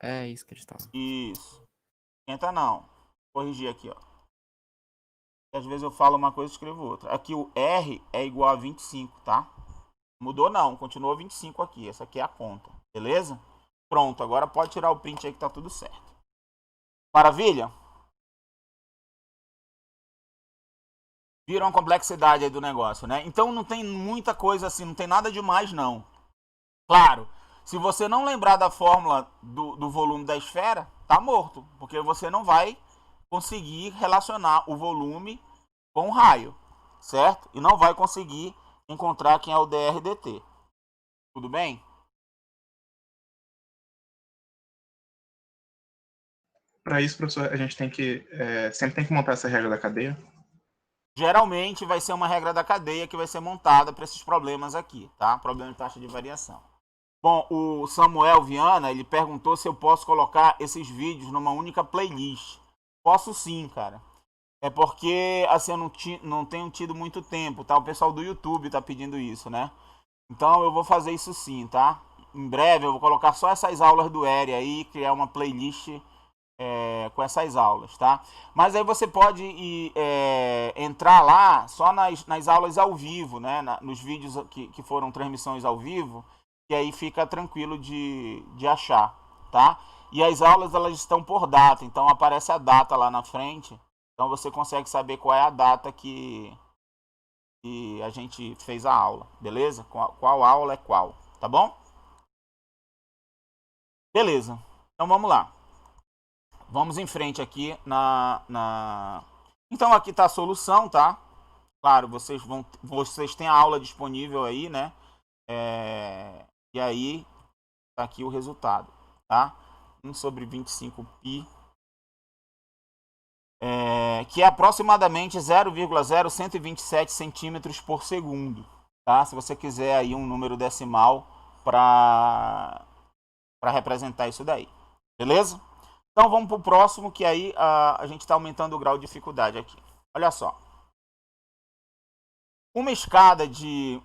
É isso que eles estavam. Isso. Entra não. Vou corrigir aqui, ó. Às vezes eu falo uma coisa e escrevo outra. Aqui o R é igual a 25, tá? Mudou não, continua 25 aqui. Essa aqui é a conta, beleza? Pronto, agora pode tirar o print aí que tá tudo certo. Maravilha? Viram a complexidade aí do negócio, né? Então não tem muita coisa assim, não tem nada demais não. Claro, se você não lembrar da fórmula do volume da esfera, tá morto. Porque você não vai conseguir relacionar o volume com o raio, certo? E não vai conseguir encontrar quem é o dr/dt. Tudo bem? Para isso, professor, a gente tem que sempre tem que montar essa regra da cadeia. Geralmente vai ser uma regra da cadeia que vai ser montada para esses problemas aqui, tá? Problema de taxa de variação. Bom, o Samuel Viana, ele perguntou se eu posso colocar esses vídeos numa única playlist. Posso sim, cara. É porque, assim, eu não tenho tido muito tempo, tá? O pessoal do YouTube tá pedindo isso, né? Então eu vou fazer isso sim, tá? Em breve eu vou colocar só essas aulas do ERI aí, criar uma playlist com essas aulas, tá? Mas aí você pode entrar lá só nas aulas ao vivo, né? Nos vídeos que foram transmissões ao vivo, e aí fica tranquilo de achar, tá? E as aulas, elas estão por data, então aparece a data lá na frente, então você consegue saber qual é a data que que a gente fez a aula, beleza? Qual aula é qual, tá bom? Beleza, então vamos lá. Vamos em frente aqui Então aqui está a solução, tá? Claro, vocês têm a aula disponível aí, né? E aí, tá aqui o resultado, tá? 1 sobre 25π, que é aproximadamente 0,0127 centímetros por segundo, tá? Se você quiser aí um número decimal para representar isso daí, beleza? Então vamos para o próximo, que aí a gente está aumentando o grau de dificuldade aqui. Olha só. Uma escada de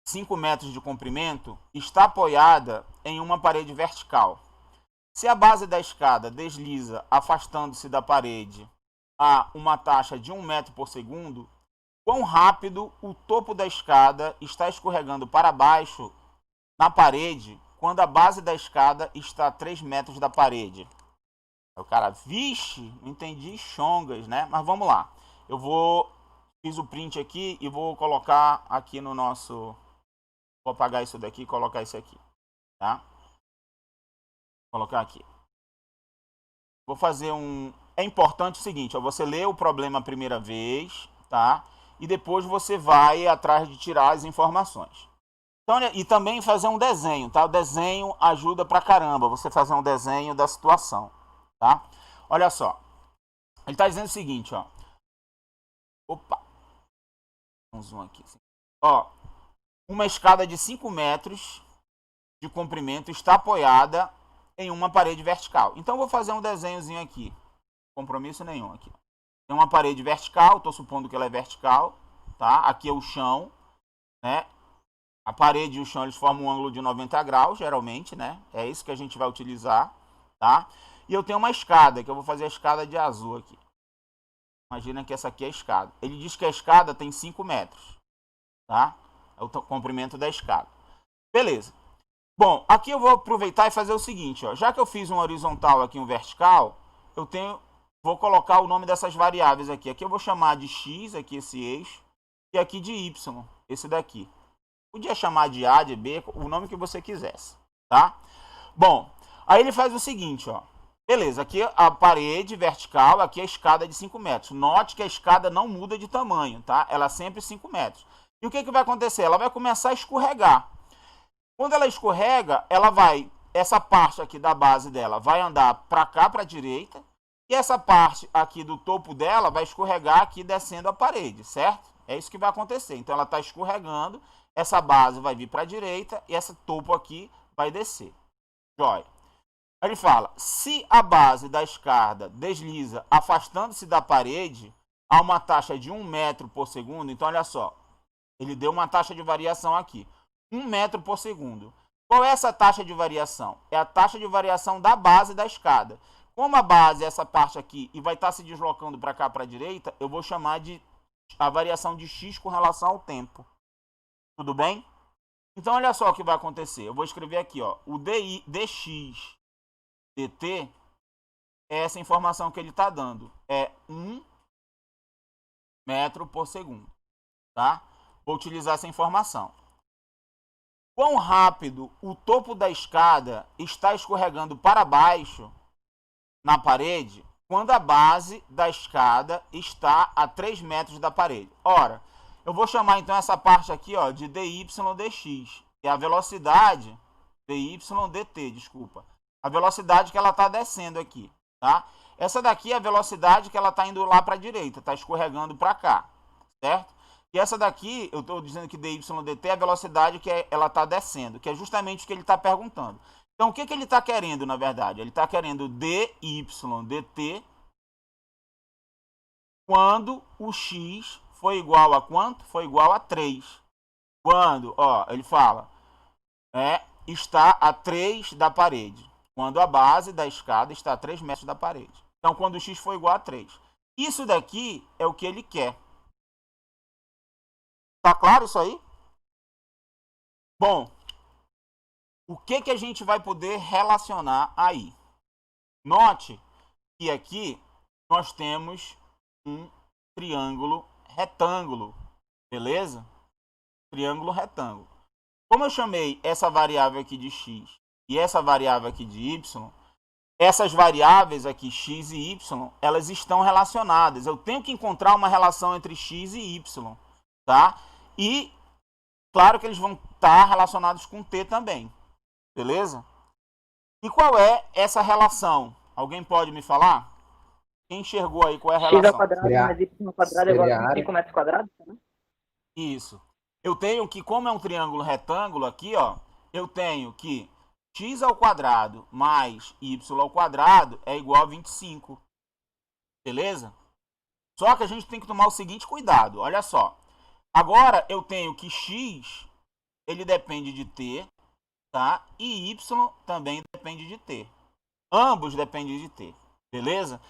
5 metros de comprimento está apoiada em uma parede vertical. Se a base da escada desliza afastando-se da parede a uma taxa de 1 metro por segundo, quão rápido o topo da escada está escorregando para baixo na parede quando a base da escada está a 3 metros da parede? O cara, vixe, não entendi chongas, né? Mas vamos lá. Fiz o print aqui e vou colocar aqui no nosso... Vou apagar isso daqui e colocar isso aqui, tá? Vou colocar aqui. Vou fazer É importante o seguinte, ó, você lê o problema a primeira vez, tá? E depois você vai atrás de tirar as informações. Então, e também fazer um desenho, tá? O desenho ajuda pra caramba, você fazer um desenho da situação, tá? Olha só. Ele tá dizendo o seguinte, ó. Opa. Um zoom aqui. Ó. Uma escada de 5 metros de comprimento está apoiada em uma parede vertical. Então, eu vou fazer um desenhozinho aqui. Compromisso nenhum aqui. Tem uma parede vertical, estou supondo que ela é vertical, tá? Aqui é o chão, né? A parede e o chão, eles formam um ângulo de 90 graus, geralmente, né? É isso que a gente vai utilizar, tá? E eu tenho uma escada, que eu vou fazer a escada de azul aqui. Imagina que essa aqui é a escada. Ele diz que a escada tem 5 metros, tá? É o comprimento da escada. Beleza. Bom, aqui eu vou aproveitar e fazer o seguinte, ó. Já que eu fiz um horizontal aqui, um vertical, vou colocar o nome dessas variáveis aqui. Aqui eu vou chamar de x, aqui esse eixo, e aqui de y, esse daqui. Podia chamar de A, de B, o nome que você quisesse, tá? Bom, aí ele faz o seguinte, ó. Beleza, aqui a parede vertical, aqui a escada de 5 metros. Note que a escada não muda de tamanho, tá? Ela é sempre 5 metros. E o que vai acontecer? Ela vai começar a escorregar. Quando ela escorrega, essa parte aqui da base dela vai andar para cá, para a direita, e essa parte aqui do topo dela vai escorregar aqui descendo a parede, certo? É isso que vai acontecer. Então ela está escorregando, essa base vai vir para a direita e esse topo aqui vai descer. Jóia. Ele fala, se a base da escada desliza afastando-se da parede a uma taxa de 1 metro por segundo, então olha só, ele deu uma taxa de variação aqui, 1 metro por segundo. Qual é essa taxa de variação? É a taxa de variação da base da escada. Como a base é essa parte aqui e vai estar se deslocando para cá, para a direita, eu vou chamar de a variação de x com relação ao tempo. Tudo bem? Então, olha só o que vai acontecer. Eu vou escrever aqui, ó, o dx dt é essa informação que ele está dando. É 1 metro por segundo. Tá? Vou utilizar essa informação. Quão rápido o topo da escada está escorregando para baixo na parede quando a base da escada está a 3 metros da parede. Ora, eu vou chamar então essa parte aqui, ó, de dy dx, que é a velocidade, dy dt, desculpa, a velocidade que ela está descendo aqui, tá? Essa daqui é a velocidade que ela está indo lá para a direita, está escorregando para cá, certo? E essa daqui, eu estou dizendo que dy dt é a velocidade que ela está descendo, que é justamente o que ele está perguntando. Então, o que ele está querendo, na verdade? Ele está querendo dy dt quando o x foi igual a quanto? Foi igual a 3. Quando, ó, ele fala, está a 3 da parede. Quando a base da escada está a 3 metros da parede. Então, quando o x for igual a 3. Isso daqui é o que ele quer. Tá claro isso aí? Bom, o que a gente vai poder relacionar aí? Note que aqui nós temos um triângulo retângulo, Beleza? Triângulo retângulo. Como eu chamei essa variável aqui de x e essa variável aqui de y, essas variáveis aqui, x e y, elas estão relacionadas. Eu tenho que encontrar uma relação entre x e y, tá? E, claro que eles vão estar relacionados com t também, beleza? E qual é essa relação? Alguém pode me falar? Quem enxergou aí qual é a X ao relação? quadrado Seria- mais y ao quadrado é igual seria a a área. 25 metros quadrados, né? Isso. Eu tenho que, como é um triângulo retângulo aqui, ó, eu tenho que x ao quadrado mais y ao quadrado é igual a 25. Beleza? Só que a gente tem que tomar o seguinte cuidado, olha só. Agora eu tenho que x, ele depende de t, tá? E y também depende de t. Ambos dependem de t, beleza?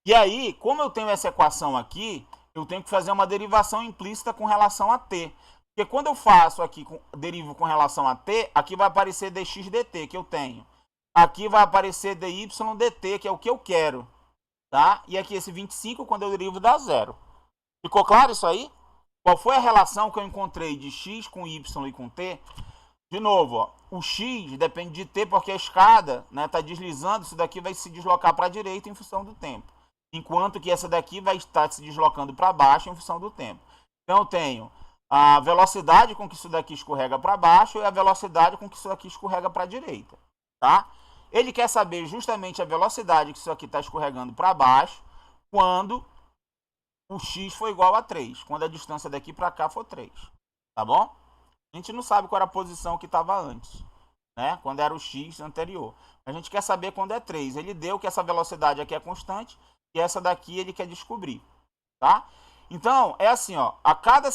E aí, como eu tenho essa equação aqui, eu tenho que fazer uma derivação implícita com relação a t. Porque quando eu faço aqui, derivo com relação a t, aqui vai aparecer dx dt, que eu tenho. Aqui vai aparecer dy dt, que é o que eu quero. Tá? E aqui esse 25, quando eu derivo, dá zero. Ficou claro isso aí? Qual foi a relação que eu encontrei de x com y e com t? De novo, ó, o x depende de t, porque a escada está deslizando, isso daqui vai se deslocar para a direita em função do tempo. Enquanto que essa daqui vai estar se deslocando para baixo em função do tempo. Então eu tenho a velocidade com que isso daqui escorrega para baixo e a velocidade com que isso daqui escorrega para a direita. Tá? Ele quer saber justamente a velocidade que isso aqui está escorregando para baixo quando o x for igual a 3. Quando a distância daqui para cá for 3. Tá bom? A gente não sabe qual era a posição que estava antes, né? Quando era o x anterior. A gente quer saber quando é 3. Ele deu que essa velocidade aqui é constante e essa daqui ele quer descobrir. Tá? Então, é assim, ó, a cada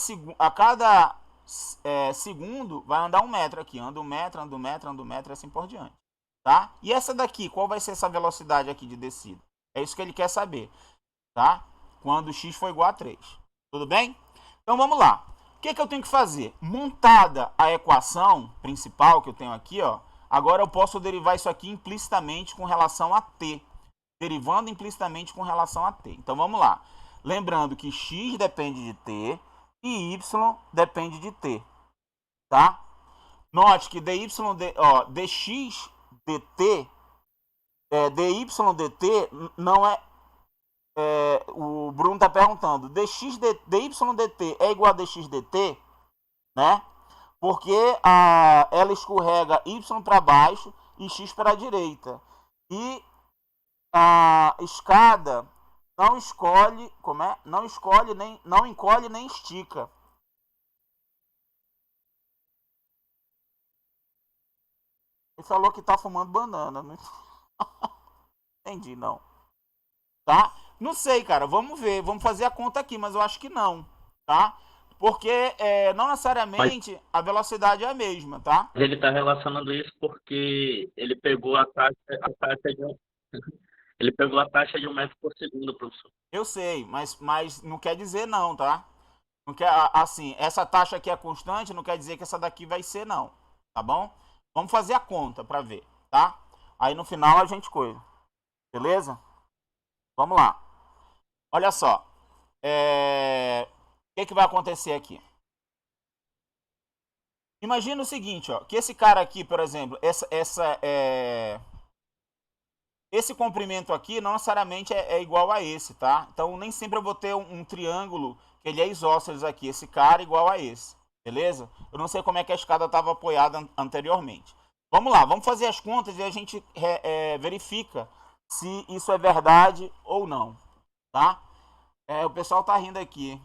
segundo vai andar 1 metro aqui. Anda 1 metro, anda 1 metro, anda 1 metro e assim por diante. Tá? E essa daqui, qual vai ser essa velocidade aqui de descida? É isso que ele quer saber. Tá? Quando x for igual a 3. Tudo bem? Então vamos lá. O que eu tenho que fazer? Montada a equação principal que eu tenho aqui, ó, agora eu posso derivar isso aqui implicitamente com relação a t. Derivando implicitamente com relação a t. Então vamos lá. Lembrando que x depende de t e y depende de t. Tá? Note que dx dt, dy dt não é, o Bruno está perguntando, dy dt é igual a dx dt, né? Porque ela escorrega y para baixo e x para a direita. E a escada não escolhe, não encolhe nem estica. Ele falou que tá fumando banana, né? Entendi, não. Tá? Não sei, cara. Vamos ver. Vamos fazer a conta aqui, mas eu acho que não. Tá? Porque não necessariamente a velocidade é a mesma, tá? Mas ele está relacionando isso porque ele pegou a taxa de ele pegou a taxa de 1 metro por segundo, professor. Eu sei, mas não quer dizer não, tá? Não quer, assim, essa taxa aqui é constante, não quer dizer que essa daqui vai ser, não. Tá bom? Vamos fazer a conta para ver, tá? Aí no final a gente coisa. Beleza? Vamos lá. Olha só. O que vai acontecer aqui? Imagina o seguinte, ó, que esse cara aqui, por exemplo, esse comprimento aqui não necessariamente é igual a esse, tá? Então nem sempre eu vou ter um triângulo que ele é isósceles aqui, esse cara igual a esse. Beleza? Eu não sei como é que a escada estava apoiada anteriormente. Vamos lá, vamos fazer as contas e a gente verifica se isso é verdade ou não. Tá? O pessoal tá rindo aqui.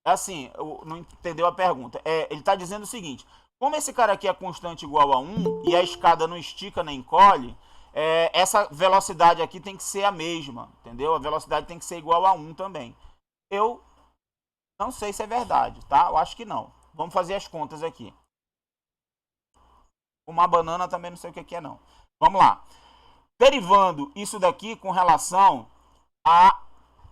Assim, não entendeu a pergunta. Ele está dizendo o seguinte: como esse cara aqui é constante igual a 1 e a escada não estica nem encolhe, essa velocidade aqui tem que ser a mesma. Entendeu? A velocidade tem que ser igual a 1 também. Eu não sei se é verdade, tá? Eu acho que não. Vamos fazer as contas aqui. Uma banana também não sei o que é, não. Vamos lá. Derivando isso daqui com relação a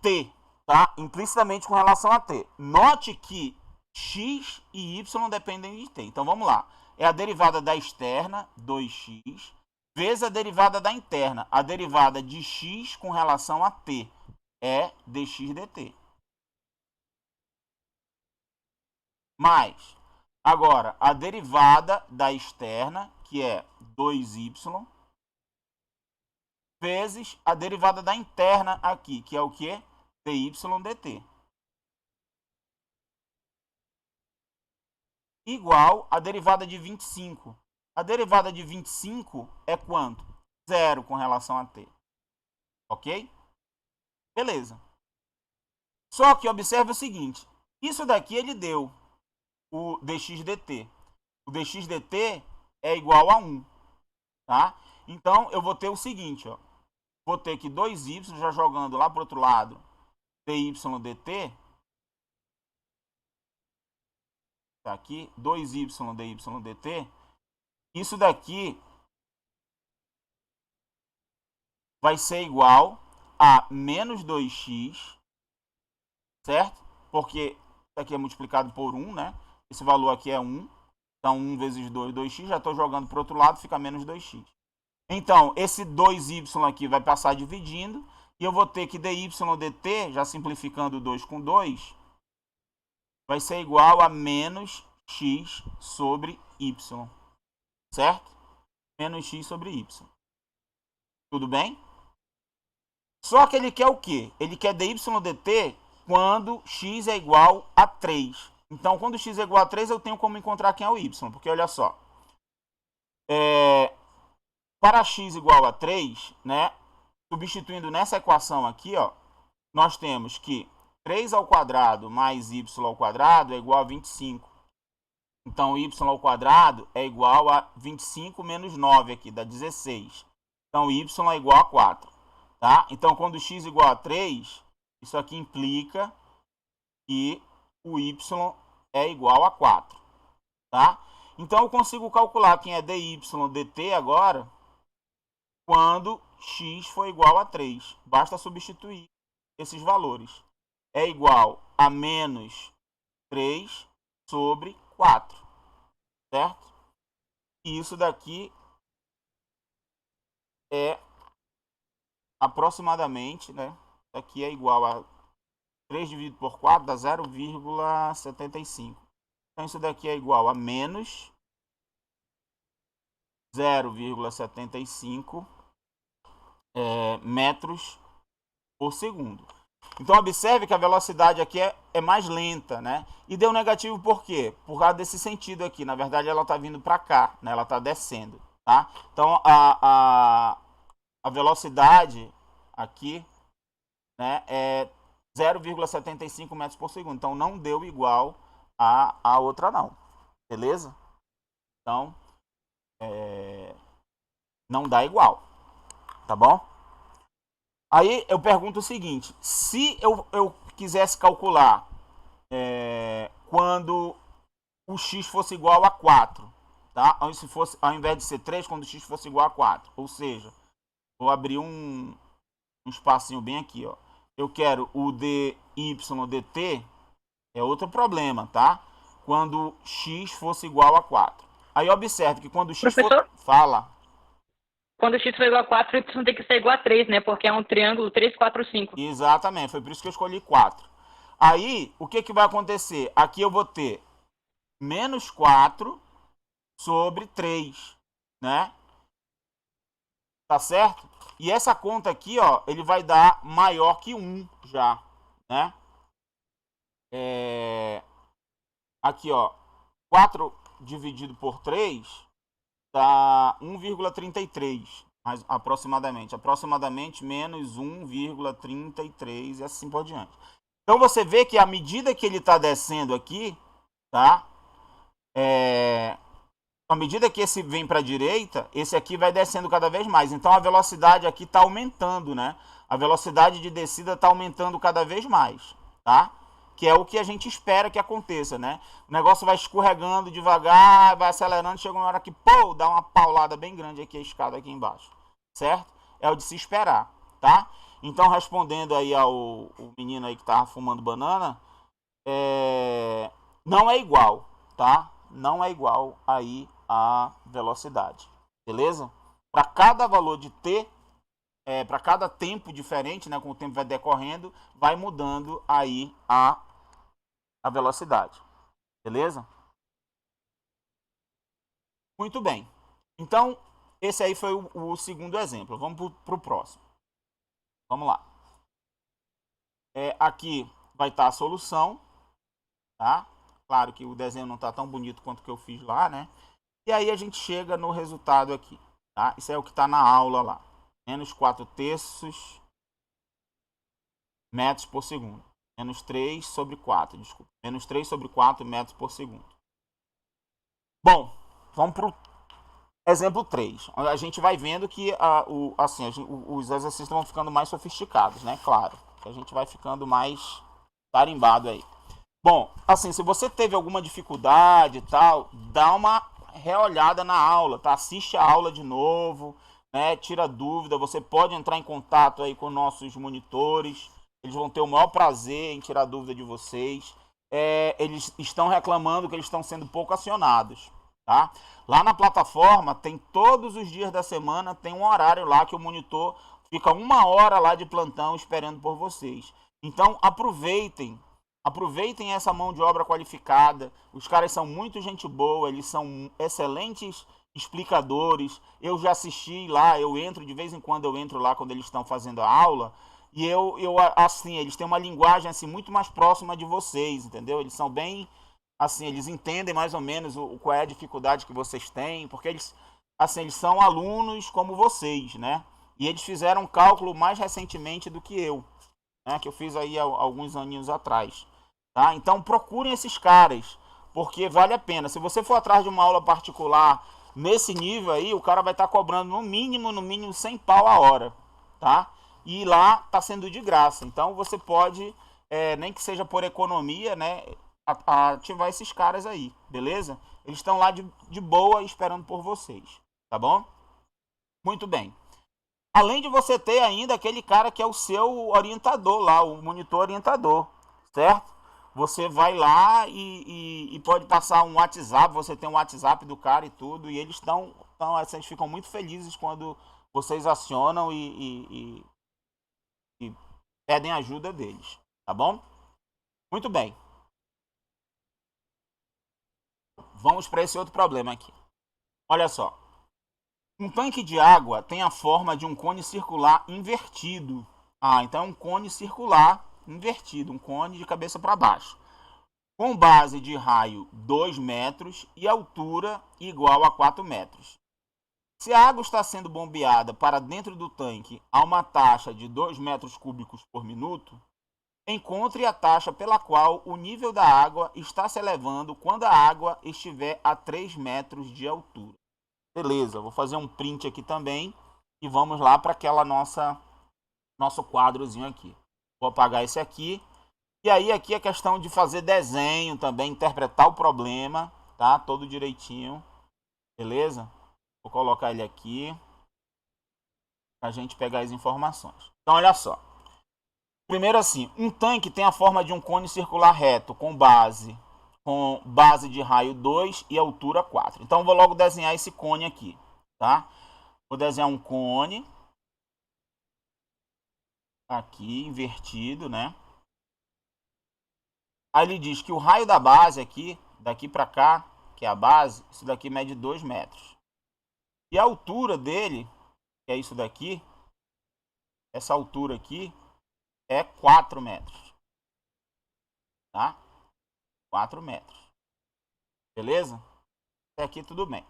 t, tá? Implicitamente com relação a t. Note que x e y dependem de t. Então vamos lá. É a derivada da externa, 2x, vezes a derivada da interna. A derivada de x com relação a t é dx dt. mais, agora, a derivada da externa, que é 2y, vezes a derivada da interna aqui, que é o quê? dy dt. Igual a derivada de 25. A derivada de 25 é quanto? Zero com relação a t. Ok? Beleza. Só que observe o seguinte. Isso daqui ele deu o dx dt. O dx dt é igual a 1. Tá? Então, eu vou ter o seguinte. Ó. Vou ter que 2y, já jogando lá para o outro lado, dy dt. Tá aqui, 2y dy dt. Isso daqui vai ser igual a menos 2x, certo? Porque isso aqui é multiplicado por 1, né? Esse valor aqui é 1. Então, 1 vezes 2, 2x. Já estou jogando para o outro lado, fica menos 2x. Então, esse 2y aqui vai passar dividindo. E eu vou ter que dy dt, já simplificando 2 com 2, vai ser igual a menos x sobre y. Certo? Menos x sobre y. Tudo bem? Só que ele quer o quê? Ele quer dy dt quando x é igual a 3. Então, quando x é igual a 3, eu tenho como encontrar quem é o y. Porque, olha só. Para x igual a 3, né? Substituindo nessa equação aqui, ó, nós temos que 3 ao quadrado mais y ao quadrado é igual a 25. Então, y ao quadrado é igual a 25 menos 9 aqui, dá 16. Então, y é igual a 4. Tá? Então, quando x é igual a 3, isso aqui implica que o y é igual a 4. Tá? Então, eu consigo calcular quem é dy dt agora quando x for igual a 3. Basta substituir esses valores. É igual a menos 3 sobre 4. Certo? E isso daqui é aproximadamente, né? Aqui é igual a 3 dividido por 4 dá 0,75. Então, isso daqui é igual a menos 0,75 metros por segundo. Então, observe que a velocidade aqui é mais lenta, né? E deu negativo por quê? Por causa desse sentido aqui. Na verdade, ela está vindo para cá, né? Ela está descendo, tá? Então, a velocidade aqui, né, é 0,75 metros por segundo. Então, não deu igual a outra, não. Beleza? Então, não dá igual. Tá bom? Aí eu pergunto o seguinte: se eu quisesse calcular quando o x fosse igual a 4, tá? Ao invés de ser 3, quando o x fosse igual a 4. Ou seja, vou abrir um espacinho bem aqui, ó. Eu quero o dy dt, é outro problema, tá? Quando x fosse igual a 4. Aí observe que quando o x Professor? Fala. Quando x for igual a 4, y tem que ser igual a 3, né? Porque é um triângulo 3, 4, 5. Exatamente, foi por isso que eu escolhi 4. Aí, o que vai acontecer? Aqui eu vou ter menos 4 sobre 3, né? Tá certo? E essa conta aqui, ó, ele vai dar maior que 1 já, né? Aqui, ó, 4 dividido por 3 dá 1,33, mas aproximadamente menos 1,33 e assim por diante. Então você vê que à medida que ele está descendo aqui, tá? À medida que esse vem para a direita, esse aqui vai descendo cada vez mais. Então a velocidade aqui está aumentando, né? A velocidade de descida está aumentando cada vez mais, tá? Que é o que a gente espera que aconteça, né? O negócio vai escorregando devagar, vai acelerando, chega uma hora que, pô, dá uma paulada bem grande aqui, a escada aqui embaixo, certo? É o de se esperar, tá? Então, respondendo aí ao menino aí que tava fumando banana, não é igual, tá? Não é igual aí a velocidade, beleza? Para cada valor de t, para cada tempo diferente, né, com o tempo vai decorrendo, vai mudando aí a velocidade. Beleza? Muito bem. Então, esse aí foi o segundo exemplo. Vamos para o próximo. Vamos lá. Aqui vai estar a solução, tá? Claro que o desenho não está tão bonito quanto o que eu fiz lá, né? E aí a gente chega no resultado aqui, tá? Isso é o que está na aula lá. Menos 4/3 metros por segundo. Menos 3 sobre 4, desculpa. Menos 3 sobre 4 metros por segundo. Bom, vamos para o exemplo 3. A gente vai vendo que os exercícios vão ficando mais sofisticados, né? Claro. A gente vai ficando mais tarimbado aí. Bom, assim, se você teve alguma dificuldade e tal, dá uma reolhada na aula, tá? Assiste a aula de novo, né? Tira dúvida, você pode entrar em contato aí com nossos monitores, eles vão ter o maior prazer em tirar dúvida de vocês. Eles estão reclamando que eles estão sendo pouco acionados, tá? Lá na plataforma, tem todos os dias da semana, tem um horário lá que o monitor fica 1 hora lá de plantão esperando por vocês. Então, aproveitem essa mão de obra qualificada. Os caras são muito gente boa, eles são excelentes explicadores. Eu já assisti lá, de vez em quando eu entro lá quando eles estão fazendo a aula, e assim, eles têm uma linguagem assim muito mais próxima de vocês, entendeu? Eles são bem assim, eles entendem mais ou menos qual é a dificuldade que vocês têm, porque eles são alunos como vocês, né? E eles fizeram um cálculo mais recentemente do que eu, né? Que eu fiz aí alguns aninhos atrás. Tá? Então procurem esses caras, porque vale a pena. Se você for atrás de uma aula particular nesse nível aí, o cara vai estar cobrando no mínimo 100 pau a hora, tá? E lá está sendo de graça. Então você pode, nem que seja por economia, né, ativar esses caras aí, beleza? Eles estão lá de boa esperando por vocês, tá bom? Muito bem. Além de você ter ainda aquele cara que é o seu orientador lá, o monitor orientador, certo? Você vai lá e pode passar um WhatsApp, você tem um WhatsApp do cara e tudo, e eles eles ficam muito felizes quando vocês acionam e pedem ajuda deles, tá bom? Muito bem. Vamos para esse outro problema aqui. Olha só. Um tanque de água tem a forma de um cone circular invertido. Então é um cone circular invertido, um cone de cabeça para baixo. Com base de raio 2 metros e altura igual a 4 metros. Se a água está sendo bombeada para dentro do tanque a uma taxa de 2 metros cúbicos por minuto, encontre a taxa pela qual o nível da água está se elevando quando a água estiver a 3 metros de altura. Beleza, vou fazer um print aqui também e vamos lá para aquela nosso quadrozinho aqui. Vou apagar esse aqui. E aí aqui é questão de fazer desenho também, interpretar o problema, tá? Todo direitinho. Beleza? Vou colocar ele aqui para a gente pegar as informações. Então olha só. Primeiro assim, um tanque tem a forma de um cone circular reto com base de raio 2 e altura 4. Então, vou logo desenhar esse cone aqui, tá? Vou desenhar um cone aqui, invertido, né? Aí ele diz que o raio da base aqui, daqui para cá, que é a base, isso daqui mede 2 metros. E a altura dele, que é isso daqui, essa altura aqui, é 4 metros. Tá? 4 metros. Beleza? Até aqui tudo bem.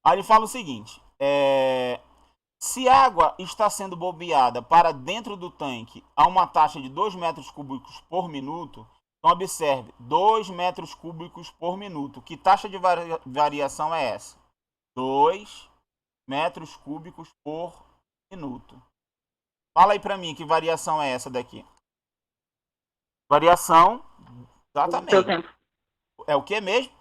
Aí ele fala o seguinte. Se a água está sendo bombeada para dentro do tanque a uma taxa de 2 metros cúbicos por minuto, então observe, 2 metros cúbicos por minuto. Que taxa de variação é essa? 2 metros cúbicos por minuto. Fala aí para mim que variação é essa daqui. Variação... Exatamente. Seu tempo. É o que mesmo?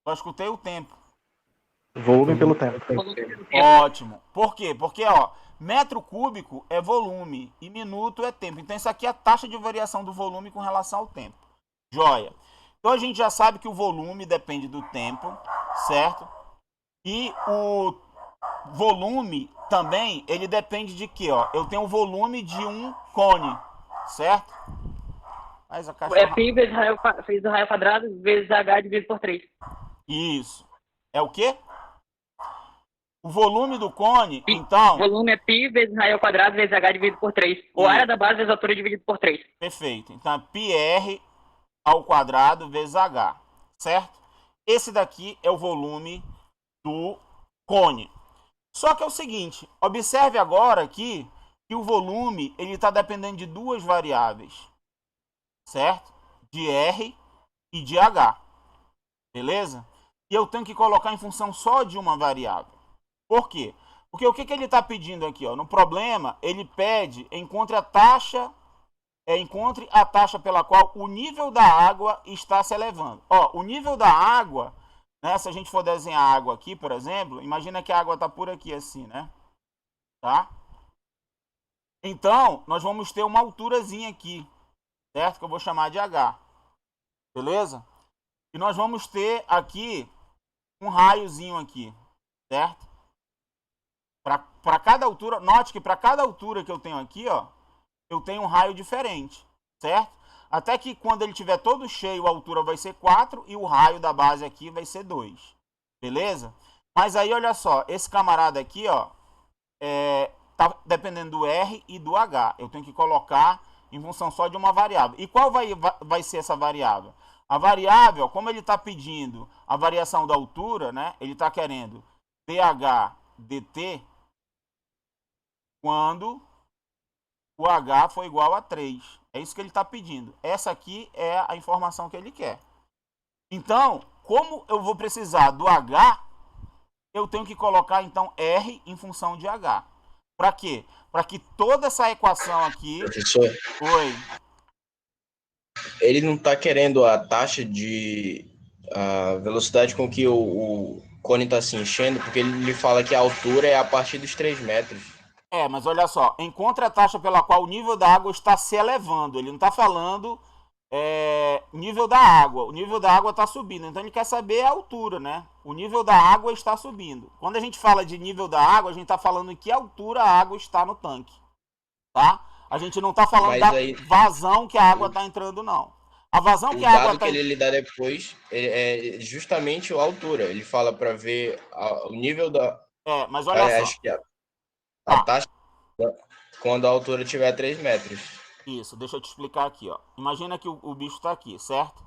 Só escutei o tempo. Volume pelo tempo. Ótimo. Por quê? Porque, metro cúbico é volume e minuto é tempo. Então, isso aqui é a taxa de variação do volume com relação ao tempo. Joia. Então, a gente já sabe que o volume depende do tempo, certo? E o volume também, ele depende de quê? Eu tenho o volume de um cone, certo? Faz a caixa É π vezes raio ao quadrado vezes h dividido por 3. Isso. É o quê? O volume do cone, então... O volume é π vezes raio ao quadrado vezes h dividido por 3. O área da base vezes a altura dividido por 3. Perfeito. Então é πr ao quadrado vezes h, certo? Esse daqui é o volume do cone. Só que é o seguinte, observe agora aqui que o volume ele está dependendo de duas variáveis, certo? De R e de H, beleza? E eu tenho que colocar em função só de uma variável. Por quê? Porque o que ele está pedindo aqui? Ó? No problema, ele pede encontre a taxa pela qual o nível da água está se elevando. Ó, o nível da água, né, se a gente for desenhar a água aqui, por exemplo, imagina que a água está por aqui assim, né? Tá? Então, nós vamos ter uma alturazinha aqui, certo? Que eu vou chamar de H. Beleza? E nós vamos ter aqui um raiozinho aqui, certo? Para cada altura, note que para cada altura que eu tenho aqui, ó, eu tenho um raio diferente, certo? Até que quando ele estiver todo cheio, a altura vai ser 4 e o raio da base aqui vai ser 2. Beleza? Mas aí, olha só, esse camarada aqui, ó, tá dependendo do R e do H. Eu tenho que colocar em função só de uma variável. E qual vai ser essa variável? A variável, como ele está pedindo a variação da altura, né? Ele está querendo dH dt quando o H for igual a 3. É isso que ele está pedindo. Essa aqui é a informação que ele quer. Então, como eu vou precisar do H, eu tenho que colocar, então, R em função de H. Para quê? Para que toda essa equação aqui... Professor, Oi. ele não está querendo a taxa de a velocidade com que o cone está se enchendo, porque ele fala que a altura é a partir dos 3 metros. Mas olha só, encontre a taxa pela qual o nível da água está se elevando. Ele não está falando nível da água. O nível da água está subindo. Então ele quer saber a altura, né? O nível da água está subindo. Quando a gente fala de nível da água, a gente está falando em que altura a água está no tanque. Tá? A gente não está falando da vazão que a água está entrando, não. A vazão que a água está... O dado que ele lhe dá depois é justamente a altura. Ele fala para ver o nível da... mas olha só. Acho que a taxa quando a altura tiver 3 metros. Isso, deixa eu te explicar aqui, ó. Imagina que o bicho está aqui, certo?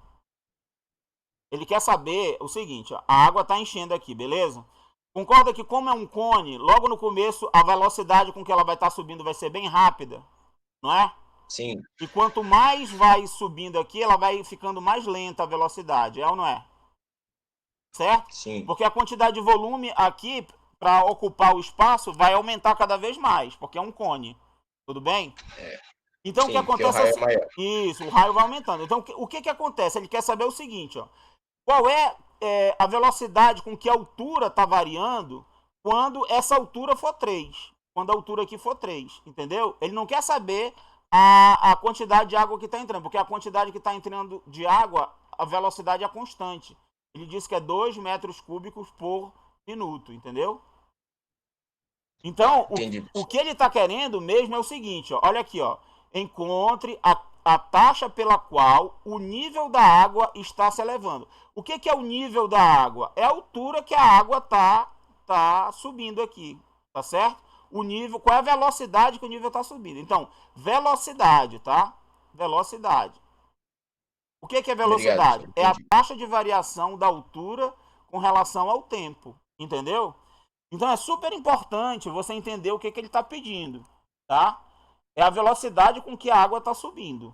Ele quer saber o seguinte, ó. A água está enchendo aqui, beleza? Concorda que como é um cone, logo no começo a velocidade com que ela vai estar subindo vai ser bem rápida, não é? Sim. E quanto mais vai subindo aqui, ela vai ficando mais lenta a velocidade, é ou não é? Certo? Sim. Porque a quantidade de volume aqui, para ocupar o espaço, vai aumentar cada vez mais, porque é um cone. Tudo bem? Então, sim, o que acontece o raio é maior. Isso, o raio vai aumentando. Então, o que acontece? Ele quer saber o seguinte, ó. Qual é a velocidade com que a altura está variando quando essa altura for 3. Quando a altura aqui for 3, entendeu? Ele não quer saber a quantidade de água que está entrando, porque a quantidade que está entrando de água, a velocidade é constante. Ele diz que é 2 metros cúbicos por minuto, entendeu? Então, o que ele está querendo mesmo é o seguinte, ó, olha aqui, ó, encontre a taxa pela qual o nível da água está se elevando. O que é o nível da água? É a altura que a água tá subindo aqui, tá certo? O nível, qual é a velocidade que o nível está subindo? Então, velocidade, tá? Velocidade. O que é velocidade? Obrigado, é a taxa de variação da altura com relação ao tempo, entendeu? Então é super importante você entender o que ele está pedindo, tá? É a velocidade com que a água está subindo,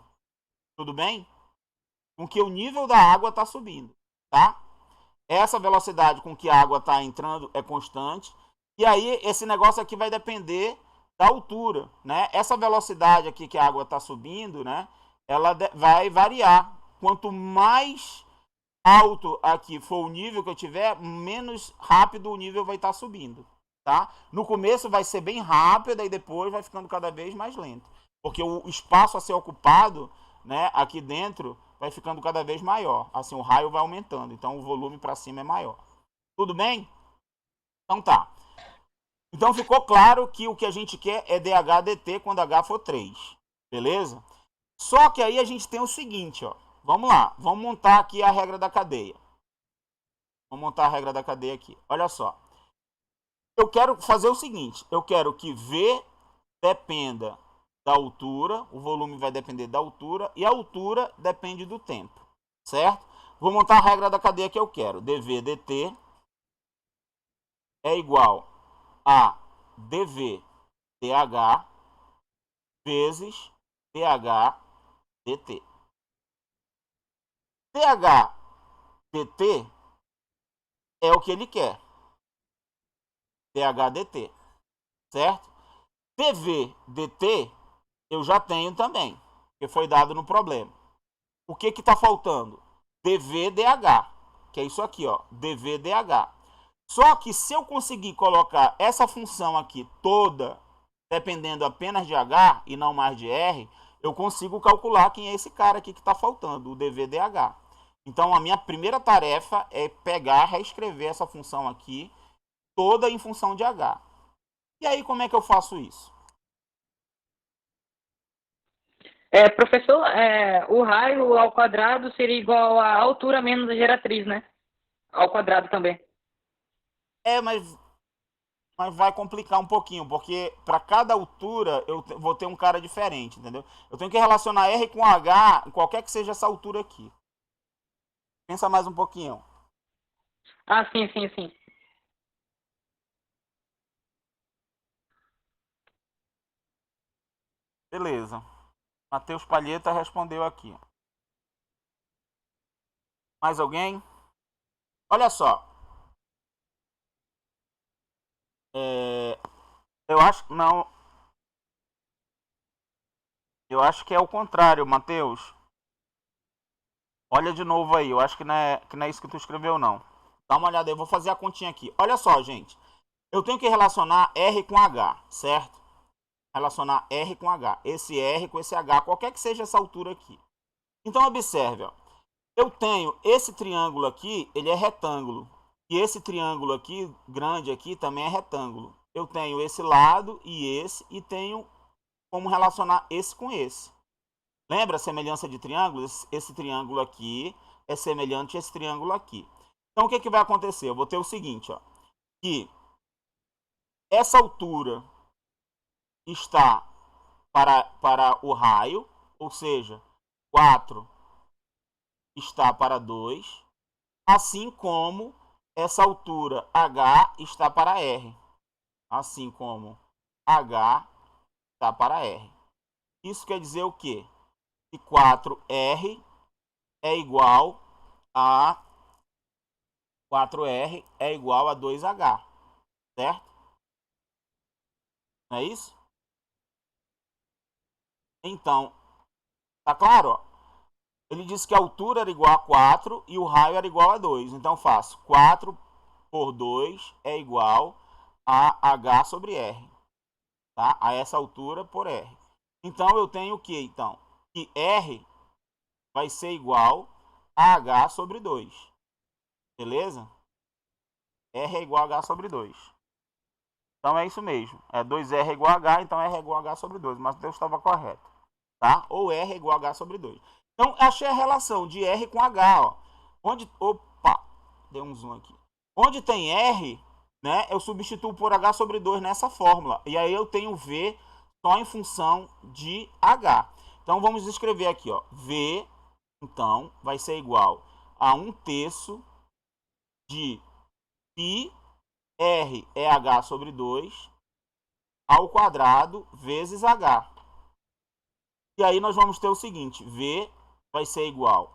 tudo bem? Com que o nível da água está subindo, tá? Essa velocidade com que a água está entrando é constante, e aí esse negócio aqui vai depender da altura, né? Essa velocidade aqui que a água está subindo, né? Ela vai variar. Quanto mais alto aqui for o nível que eu tiver, menos rápido o nível vai estar subindo, tá? No começo vai ser bem rápido e depois vai ficando cada vez mais lento, porque o espaço a ser ocupado, né, aqui dentro vai ficando cada vez maior, assim o raio vai aumentando, então o volume para cima é maior. Tudo bem? Então tá. Então ficou claro que o que a gente quer é dH dt quando H for 3, beleza? Só que aí a gente tem o seguinte, ó. Vamos lá, vamos montar aqui a regra da cadeia. Vamos montar a regra da cadeia aqui. Olha só. Eu quero fazer o seguinte, eu quero que V dependa da altura, o volume vai depender da altura, e a altura depende do tempo, certo? Vou montar a regra da cadeia que eu quero. dV dt é igual a dV dH vezes dH dt. dH dt é o que ele quer. dH dt, certo? dV dt eu já tenho também, que foi dado no problema. O que está faltando? dV dH, que é isso aqui, ó, dV dH. Só que se eu conseguir colocar essa função aqui toda, dependendo apenas de H e não mais de R, eu consigo calcular quem é esse cara aqui que está faltando, o dV dH. Então, a minha primeira tarefa é pegar, reescrever essa função aqui, toda em função de H. E aí, como é que eu faço isso? Professor, o raio ao quadrado seria igual à altura menos a geratriz, né? Ao quadrado também. Mas vai complicar um pouquinho, porque para cada altura eu vou ter um cara diferente, entendeu? Eu tenho que relacionar R com H, qualquer que seja essa altura aqui. Pensa mais um pouquinho. Ah, sim. Beleza. Matheus Palheta respondeu aqui. Mais alguém? Olha só. Eu acho não. Eu acho que é o contrário, Matheus. Olha de novo aí. Eu acho que não é isso que tu escreveu, não. Dá uma olhada aí. Eu vou fazer a continha aqui. Olha só, gente. Eu tenho que relacionar R com H, certo? Relacionar R com H. Esse R com esse H, qualquer que seja essa altura aqui. Então, observe, ó. Eu tenho esse triângulo aqui, ele é retângulo. E esse triângulo aqui, grande aqui, também é retângulo. Eu tenho esse lado e tenho como relacionar esse com esse. Lembra a semelhança de triângulos? Esse triângulo aqui é semelhante a esse triângulo aqui. Então, o que vai acontecer? Eu vou ter o seguinte, ó, que essa altura está para o raio, ou seja, 4 está para 2, assim como essa altura H está para R. Assim como H está para R. Isso quer dizer o quê? Que 4R é igual a 4R é igual a 2H, certo? Não é isso? Então, tá claro? Ó? Ele disse que a altura era igual a 4 e o raio era igual a 2. Então, faço 4 por 2 é igual a H sobre R. Tá? A essa altura por R. Então, eu tenho o que, então? Que R vai ser igual a H sobre 2. Beleza? R é igual a H sobre 2. Então, é isso mesmo. 2R é igual a H, então R é igual a H sobre 2. Mas Deus estava correto. Tá? Ou R é igual a H sobre 2. Então, achei a relação de R com H. Ó. Opa! Dei um zoom aqui. Onde tem R, né, eu substituo por H sobre 2 nessa fórmula. E aí eu tenho V só em função de H. Então, vamos escrever aqui. Ó. V, então, vai ser igual a 1/3 de π, R é H sobre 2, ao quadrado vezes H. E aí nós vamos ter o seguinte, V vai ser igual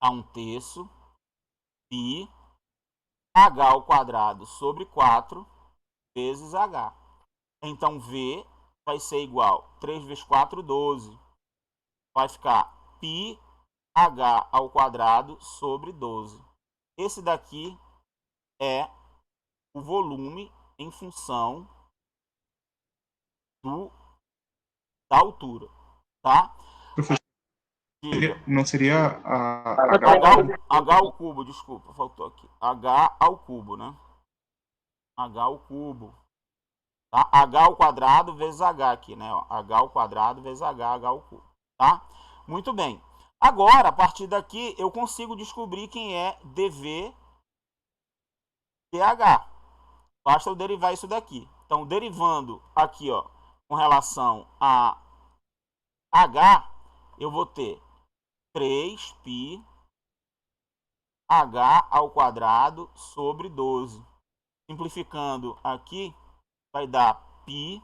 a 1/3 π H ao quadrado sobre 4 vezes H. Então, V vai ser igual a 3 vezes 4, 12. Vai ficar π H ao quadrado sobre 12. Esse daqui é o volume em função da altura. Tá? Não seria a H ao cubo, desculpa, faltou aqui. H ao cubo, né? H ao cubo. Tá? H ao quadrado vezes H aqui, né? Ó, H ao quadrado vezes H ao cubo. tá? Muito bem. Agora, a partir daqui, eu consigo descobrir quem é dV dH. Basta eu derivar isso daqui. Então, derivando aqui, ó, com relação a H, eu vou ter 3π H ao quadrado sobre 12. Simplificando aqui, vai dar π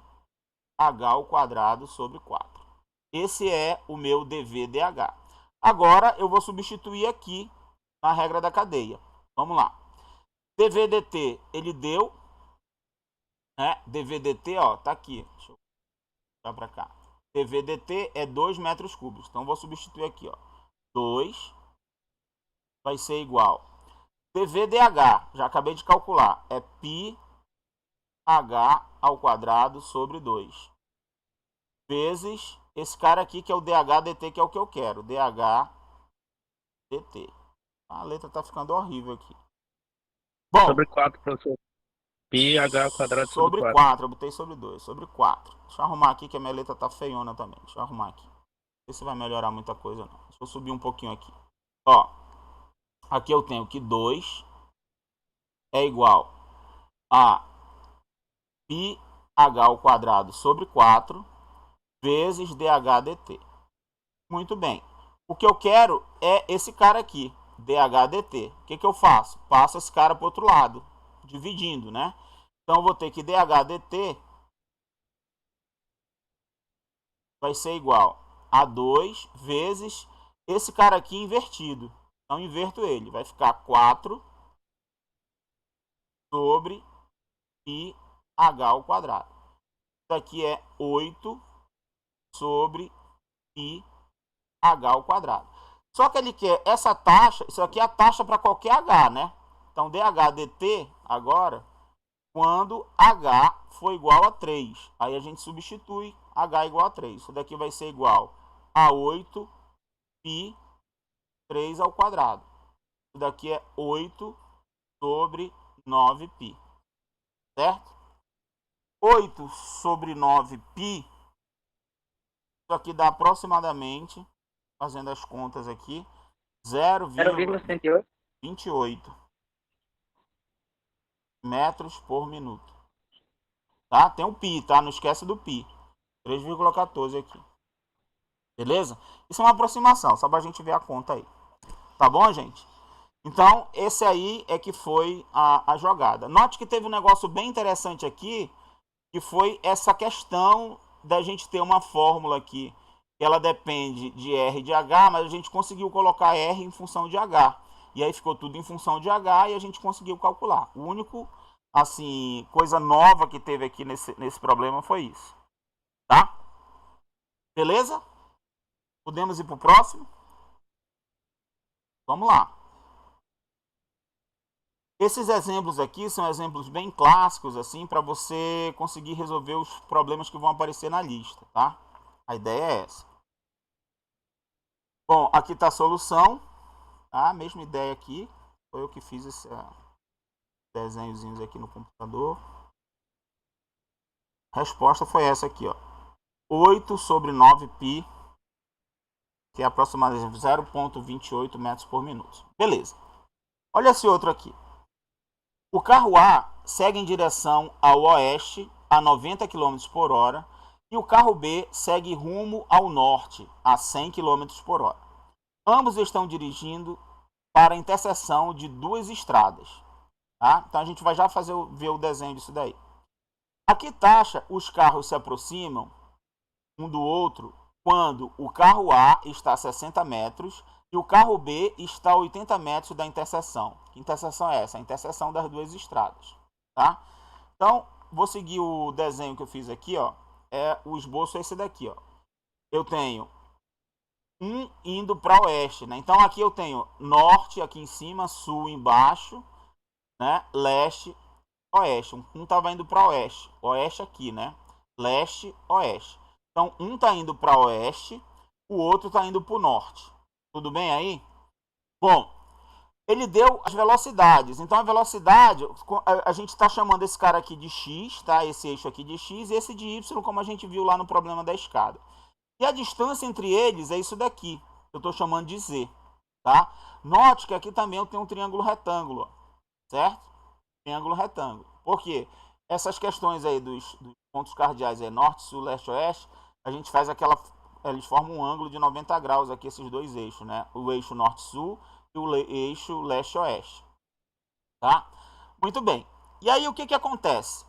H ao quadrado sobre 4. Esse é o meu dV dH. Agora, eu vou substituir aqui na regra da cadeia. Vamos lá. dV dt, ele deu, né? dV dt, ó, tá aqui. Deixa eu puxar para cá. dV dt é 2 metros cúbicos. Então, vou substituir aqui, ó. 2 vai ser igual. dV dH, já acabei de calcular, é π H ao quadrado sobre 2. Vezes esse cara aqui, que é o dH dt, que é o que eu quero. dH dt. A letra tá ficando horrível aqui. Bom, Sobre 4, professor. Π H ao quadrado sobre 4. Eu botei sobre 2. Sobre 4. Deixa eu arrumar aqui, que a minha letra tá feiona também. Deixa eu arrumar aqui. Não sei se vai melhorar muita coisa, não. Deixa eu subir um pouquinho aqui. Ó, aqui eu tenho que 2 é igual a π H ao quadrado sobre 4 vezes dH dt. Muito bem. O que eu quero é esse cara aqui, dH dt. O que eu faço? Passo esse cara para o outro lado, dividindo, né? Então, eu vou ter que dH dt vai ser igual a 2 vezes esse cara aqui invertido. Então, inverto ele. Vai ficar 4 sobre π H ao quadrado. Isso aqui é 8 sobre π H ao quadrado. Só que ele quer essa taxa, isso aqui é a taxa para qualquer H, né? Então, dH dt agora, quando H for igual a 3. Aí a gente substitui H igual a 3. Isso daqui vai ser igual a 8 π 3 ao quadrado. Isso daqui é 8 sobre 9π. Certo? 8 sobre 9π, isso aqui dá aproximadamente, fazendo as contas aqui, 0,28 metros por minuto. Tá? Tem um π, tá? Não esquece do π. 3,14 aqui. Beleza? Isso é uma aproximação, só pra gente ver a conta aí. Tá bom, gente? Então, esse aí é que foi a jogada. Note que teve um negócio bem interessante aqui, que foi essa questão da gente ter uma fórmula aqui, que ela depende de R de H, mas a gente conseguiu colocar R em função de H. E aí ficou tudo em função de H e a gente conseguiu calcular. O único, assim, coisa nova que teve aqui nesse problema foi isso. Tá? Beleza? Podemos ir para o próximo? Vamos lá. Esses exemplos aqui são exemplos bem clássicos, assim, para você conseguir resolver os problemas que vão aparecer na lista, tá? A ideia é essa. Bom, aqui está a solução, tá? Mesma ideia aqui. Foi eu que fiz esses desenhozinhos aqui no computador. A resposta foi essa aqui, ó. 8 sobre 9π, que é aproximadamente 0,28 metros por minuto. Beleza. Olha esse outro aqui. O carro A segue em direção ao oeste a 90 km por hora e o carro B segue rumo ao norte a 100 km por hora. Ambos estão dirigindo para a interseção de duas estradas. Tá? Então a gente vai já ver o desenho disso daí. A que taxa os carros se aproximam um do outro quando o carro A está a 60 metros e o carro B está a 80 metros da interseção? Que interseção é essa? A interseção das duas estradas. Tá? Então, vou seguir o desenho que eu fiz aqui. Ó. O esboço é esse daqui. Ó. Eu tenho um indo para oeste. Né? Então, aqui eu tenho norte aqui em cima, sul embaixo, né? Leste, oeste. Um estava indo para oeste. Oeste aqui, né? Leste, oeste. Então, um está indo para oeste, o outro está indo para o norte. Tudo bem aí? Bom, ele deu as velocidades. Então, a velocidade, a gente está chamando esse cara aqui de x, tá? Esse eixo aqui de x e esse de y, como a gente viu lá no problema da escada. E a distância entre eles é isso daqui, eu estou chamando de Z, tá? Note que aqui também eu tenho um triângulo retângulo, ó, certo? Triângulo retângulo. Por quê? Essas questões aí dos pontos cardeais, norte, sul, leste, oeste, a gente faz aquela... Eles formam um ângulo de 90 graus aqui, esses dois eixos, né? O eixo norte-sul e o eixo leste-oeste, tá? Muito bem. E aí o que acontece?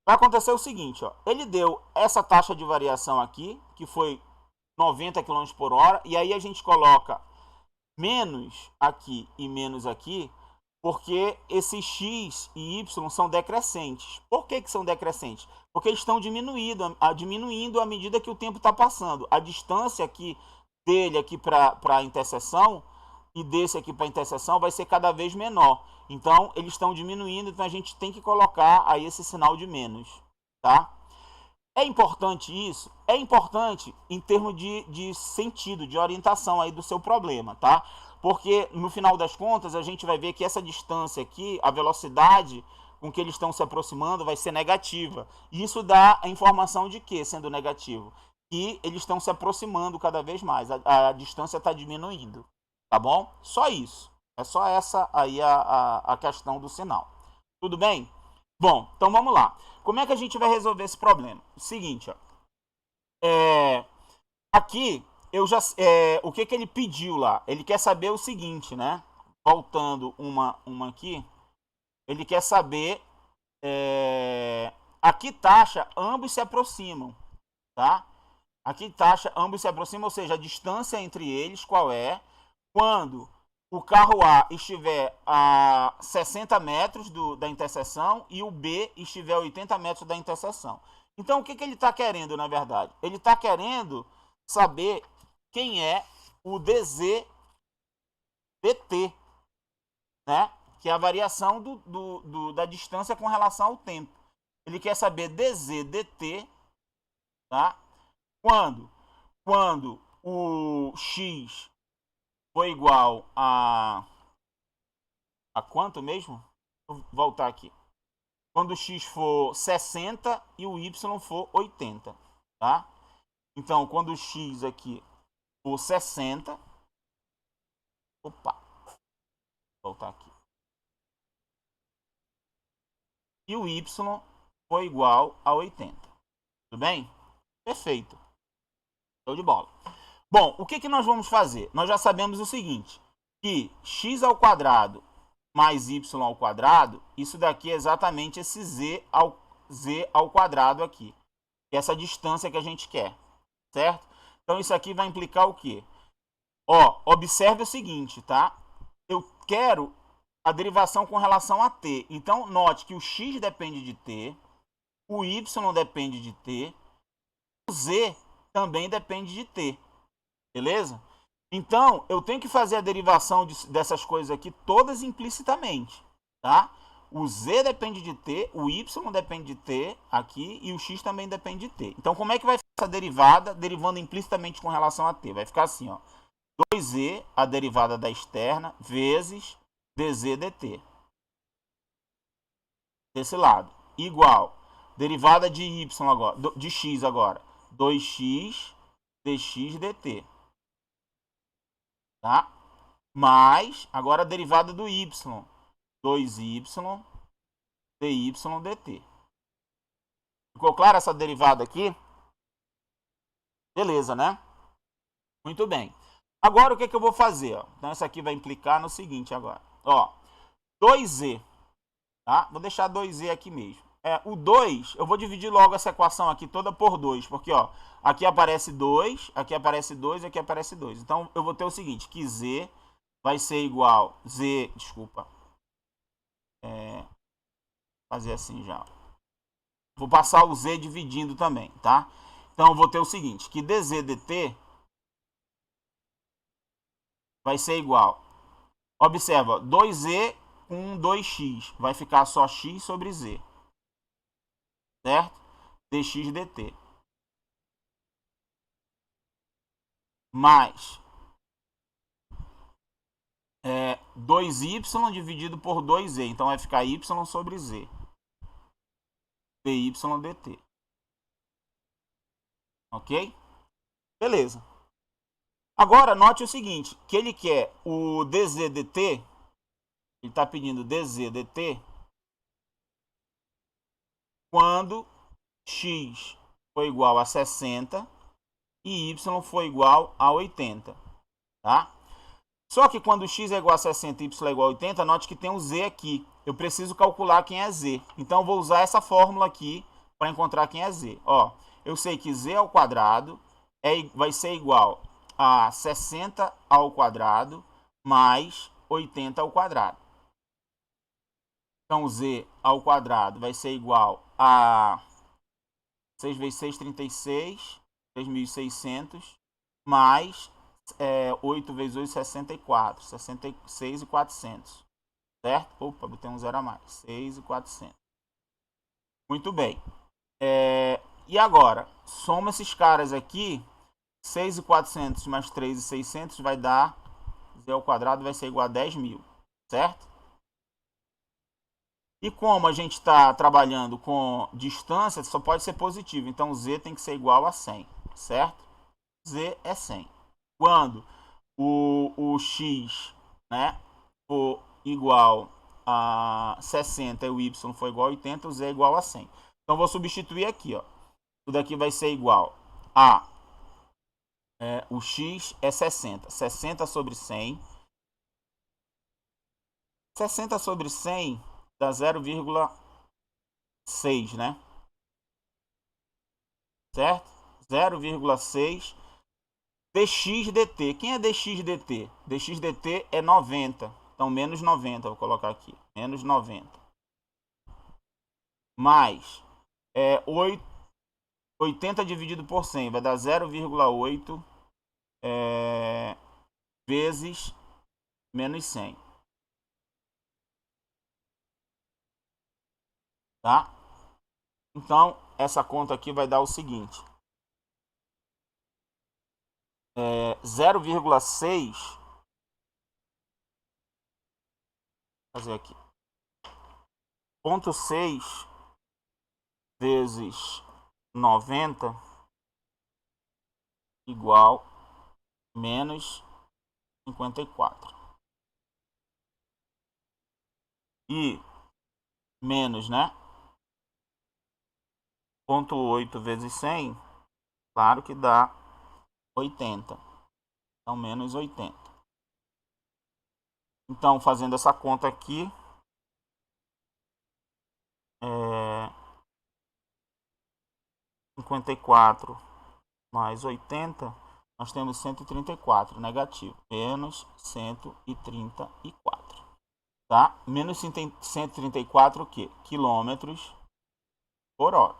Vai acontecer o seguinte, ó. Ele deu essa taxa de variação aqui, que foi 90 km por hora, e aí a gente coloca menos aqui e menos aqui, porque esses x e y são decrescentes. Por que são decrescentes? Porque eles estão diminuindo à medida que o tempo está passando. A distância aqui dele aqui para a interseção e desse aqui para a interseção vai ser cada vez menor. Então, eles estão diminuindo, então a gente tem que colocar aí esse sinal de menos, tá? É importante isso? É importante em termos de sentido, de orientação aí do seu problema, tá? Porque no final das contas a gente vai ver que essa distância aqui, a velocidade com que eles estão se aproximando vai ser negativa. E isso dá a informação de que, sendo negativo? Que eles estão se aproximando cada vez mais, a distância está diminuindo, tá bom? Só isso. É só essa aí a questão do sinal. Tudo bem? Bom, então vamos lá. Como é que a gente vai resolver esse problema? Seguinte, ó. Aqui, o que ele pediu lá? Ele quer saber o seguinte, né? Voltando uma aqui. Ele quer saber a que taxa ambos se aproximam, tá? A que taxa ambos se aproximam, ou seja, a distância entre eles, qual é? Quando o carro A estiver a 60 metros da interseção e o B estiver a 80 metros da interseção. Então, o que ele está querendo, na verdade? Ele está querendo saber quem é o DZ dt, né? Que é a variação da distância com relação ao tempo. Ele quer saber DZ dt, tá? Quando o x for igual a quanto mesmo? Vou voltar aqui. Quando o x for 60 e o y for 80, tá? Então, quando o x aqui for 60, opa, vou voltar aqui. E o y for igual a 80. Tudo bem? Perfeito. Show de bola. Bom, o que nós vamos fazer? Nós já sabemos o seguinte, que x ao quadrado mais y ao quadrado, isso daqui é exatamente esse z ao quadrado aqui. Que é essa distância que a gente quer, certo? Então isso aqui vai implicar o quê? Ó, observe o seguinte, tá? Eu quero a derivação com relação a t. Então, note que o x depende de t, o y depende de t, o z também depende de t. Beleza? Então, eu tenho que fazer a derivação dessas coisas aqui todas implicitamente, tá? O z depende de t, o y depende de t aqui e o x também depende de t. Então, como é que vai ficar essa derivada, derivando implicitamente com relação a t? Vai ficar assim, ó. 2z, a derivada da externa, vezes dz dt. Desse lado. Igual. Derivada de y agora, de x agora. 2x dx dt. Tá? Mais, agora a derivada do y. 2y dy dt. Ficou clara essa derivada aqui? Beleza, né? Muito bem. Agora o que eu vou fazer? Ó? Então isso aqui vai implicar no seguinte agora. Ó, 2z. Tá? Vou deixar 2z aqui mesmo. O 2, eu vou dividir logo essa equação aqui toda por 2, porque ó, aqui aparece 2, aqui aparece 2 e aqui aparece 2. Então eu vou ter o seguinte, que z vai ser igual, fazer assim já. Vou passar o z dividindo também, tá? Então eu vou ter o seguinte, que dz dt vai ser igual, observa, 2z com 2x, vai ficar só x sobre z. Certo? dx dt. Mais 2y dividido por 2z. Então vai ficar y sobre z. dy dt. Ok? Beleza. Agora, note o seguinte, que ele quer o dz/dt, ele está pedindo dz/dt, quando x for igual a 60 e y for igual a 80, tá? Só que quando x é igual a 60 e y é igual a 80, note que tem um z aqui. Eu preciso calcular quem é z. Então, eu vou usar essa fórmula aqui para encontrar quem é z. Ó, eu sei que z ao quadrado vai ser igual a 60 ao quadrado mais 80 ao quadrado. Então, z ao quadrado vai ser igual a 6 vezes 6, 36, 3.600, mais 8 vezes 8, 64, 66.400, certo? Opa, botei um zero a mais, 6.400. Muito bem. E agora, soma esses caras aqui, 6.400 mais 3.600 vai dar, z ao quadrado vai ser igual a 10.000, certo? E como a gente está trabalhando com distância, só pode ser positivo. Então, z tem que ser igual a 100, certo? Z é 100. Quando o x, né, for igual a 60 e o y for igual a 80, o z é igual a 100. Então, vou substituir aqui. Ó. Tudo aqui vai ser igual a... o x é 60. 60 sobre 100. 60 sobre 100... dá 0,6, né? Certo? 0,6 dx/dt. Quem é dx/dt? dx/dt é 90. Então, menos 90, vou colocar aqui. Menos 90. Mais 80 dividido por 100 vai dar 0,8 vezes menos 100. Tá? Então, essa conta aqui vai dar o seguinte. 0,6, fazer aqui, 0,6 vezes 90 igual menos 54. E menos, né? 0,8 vezes 100, claro que dá 80. Então, menos 80. Então, fazendo essa conta aqui, 54 mais 80, nós temos 134, negativo. Menos 134. Tá? Menos 134 o quê? Quilômetros por hora.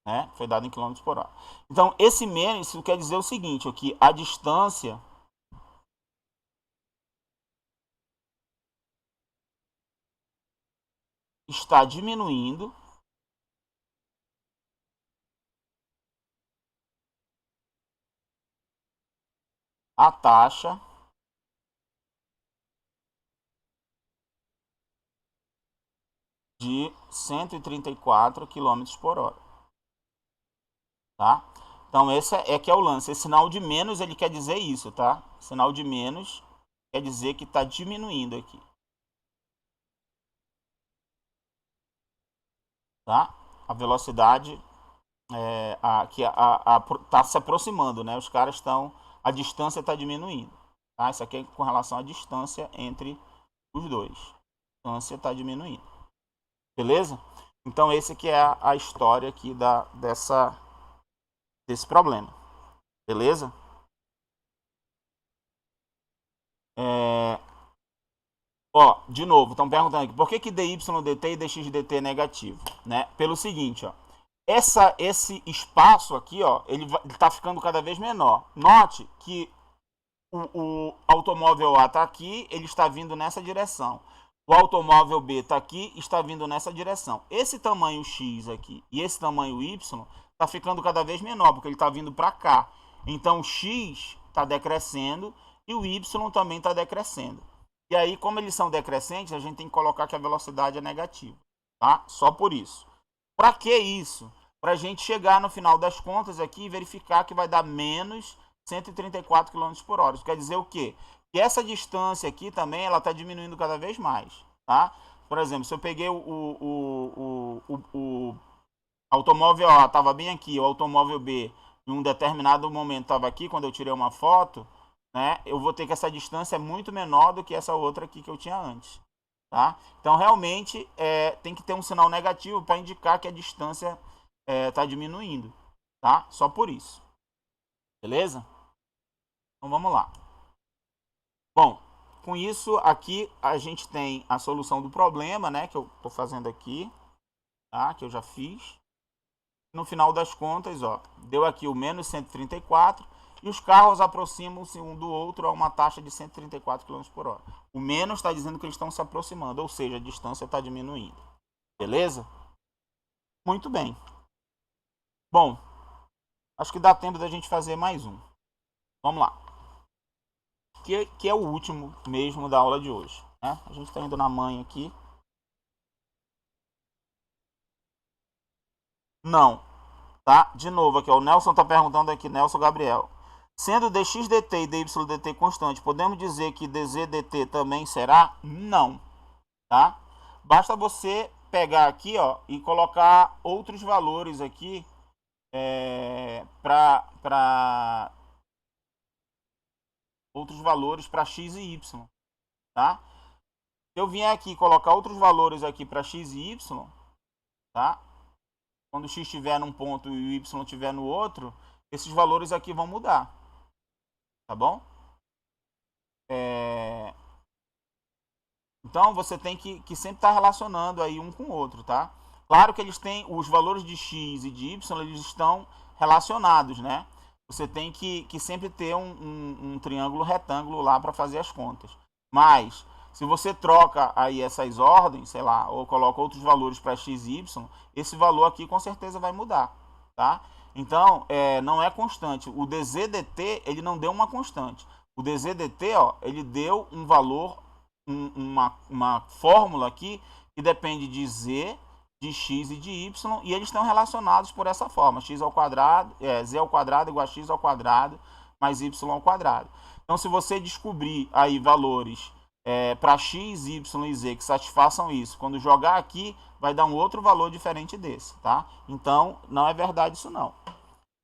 Né? Foi dado em quilômetros por hora. Então, esse menos, isso quer dizer o seguinte, aqui, a distância está diminuindo a taxa de 134 km por hora. Tá? Então, esse é que é o lance. Esse sinal de menos, ele quer dizer isso, tá? Sinal de menos quer dizer que está diminuindo aqui. Tá? A velocidade está se aproximando, né? Os caras estão... A distância está diminuindo. Tá? Isso aqui é com relação à distância entre os dois. A distância está diminuindo. Beleza? Então, esse aqui é a história aqui desse problema. Beleza? De novo, estão perguntando aqui, por que dy/dt e dx/dt é negativo? Né? Pelo seguinte, ó, esse espaço aqui, ó, ele está ficando cada vez menor. Note que o automóvel A está aqui, ele está vindo nessa direção. O automóvel B está aqui, está vindo nessa direção. Esse tamanho X aqui e esse tamanho Y está ficando cada vez menor, porque ele está vindo para cá. Então, o X está decrescendo e o Y também está decrescendo. E aí, como eles são decrescentes, a gente tem que colocar que a velocidade é negativa. Tá? Só por isso. Para que isso? para a gente chegar no final das contas aqui e verificar que vai dar menos 134 km por hora. Isso quer dizer o quê? Que essa distância aqui também ela está diminuindo cada vez mais, tá? Por exemplo, se eu peguei o automóvel A estava bem aqui, o automóvel B em um determinado momento estava aqui, quando eu tirei uma foto, né? Eu vou ter que essa distância é muito menor do que essa outra aqui que eu tinha antes, tá? Então, realmente, tem que ter um sinal negativo para indicar que a distância está diminuindo, tá? Só por isso. Beleza? Então, vamos lá. Bom, com isso, aqui a gente tem a solução do problema, né? Que eu estou fazendo aqui, tá? Que eu já fiz. No final das contas, ó, deu aqui o menos 134 e os carros aproximam-se um do outro a uma taxa de 134 km por hora. O menos está dizendo que eles estão se aproximando, ou seja, a distância está diminuindo. Beleza? Muito bem. Bom, acho que dá tempo da gente fazer mais um. Vamos lá. Que é o último mesmo da aula de hoje, né? A gente está indo na manha aqui. Não, tá? De novo aqui, ó, o Nelson está perguntando aqui, Nelson Gabriel. Sendo dx dt e dy dt constante, podemos dizer que dz dt também será? Não, tá? Basta você pegar aqui, ó, e colocar outros valores aqui para outros valores para x e y, tá? Se eu vier aqui e colocar outros valores aqui para x e y, tá? Quando o x estiver num ponto e o y estiver no outro, esses valores aqui vão mudar. Tá bom? Então, você tem que sempre estar relacionando aí um com o outro, tá? Claro que eles têm, os valores de x e de y, eles estão relacionados, né? Você tem que sempre ter um triângulo retângulo lá para fazer as contas. Mas, se você troca aí essas ordens, sei lá, ou coloca outros valores para x e y, esse valor aqui com certeza vai mudar, tá? Então, não é constante. O dz dt, ele não deu uma constante. O dz dt, ó, ele deu um valor, uma fórmula aqui que depende de z, de x e de y, e eles estão relacionados por essa forma. X ao quadrado, z ao quadrado igual a x ao quadrado mais y ao quadrado. Então, se você descobrir aí valores para x, y e z que satisfaçam isso, quando jogar aqui, vai dar um outro valor diferente desse, tá? Então, não é verdade isso não.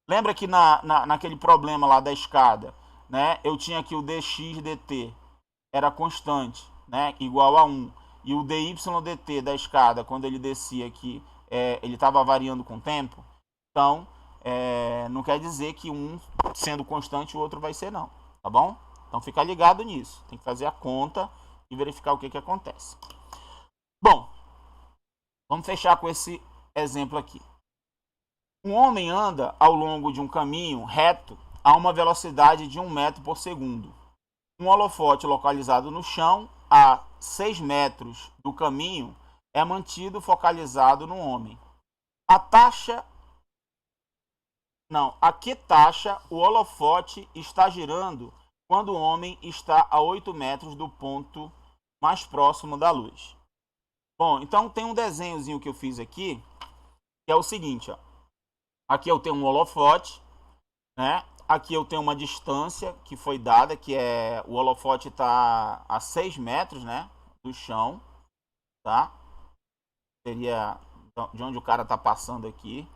Lembra que naquele problema lá da escada, né? Eu tinha aqui o dx dt, era constante, né? Igual a 1. E o dy dt da escada, quando ele descia aqui, ele estava variando com o tempo. Então, não quer dizer que um sendo constante, o outro vai ser não, tá bom? Então, fica ligado nisso. Tem que fazer a conta e verificar o que acontece. Bom, vamos fechar com esse exemplo aqui. Um homem anda ao longo de um caminho reto a uma velocidade de 1 metro por segundo. Um holofote localizado no chão a 6 metros do caminho é mantido focalizado no homem. A que taxa o holofote está girando quando o homem está a 8 metros do ponto mais próximo da luz? Bom, então tem um desenhozinho que eu fiz aqui, que é o seguinte, ó. Aqui eu tenho um holofote, né? Aqui eu tenho uma distância que foi dada, que o holofote está a 6 metros, né, do chão, tá? Seria de onde o cara está passando aqui.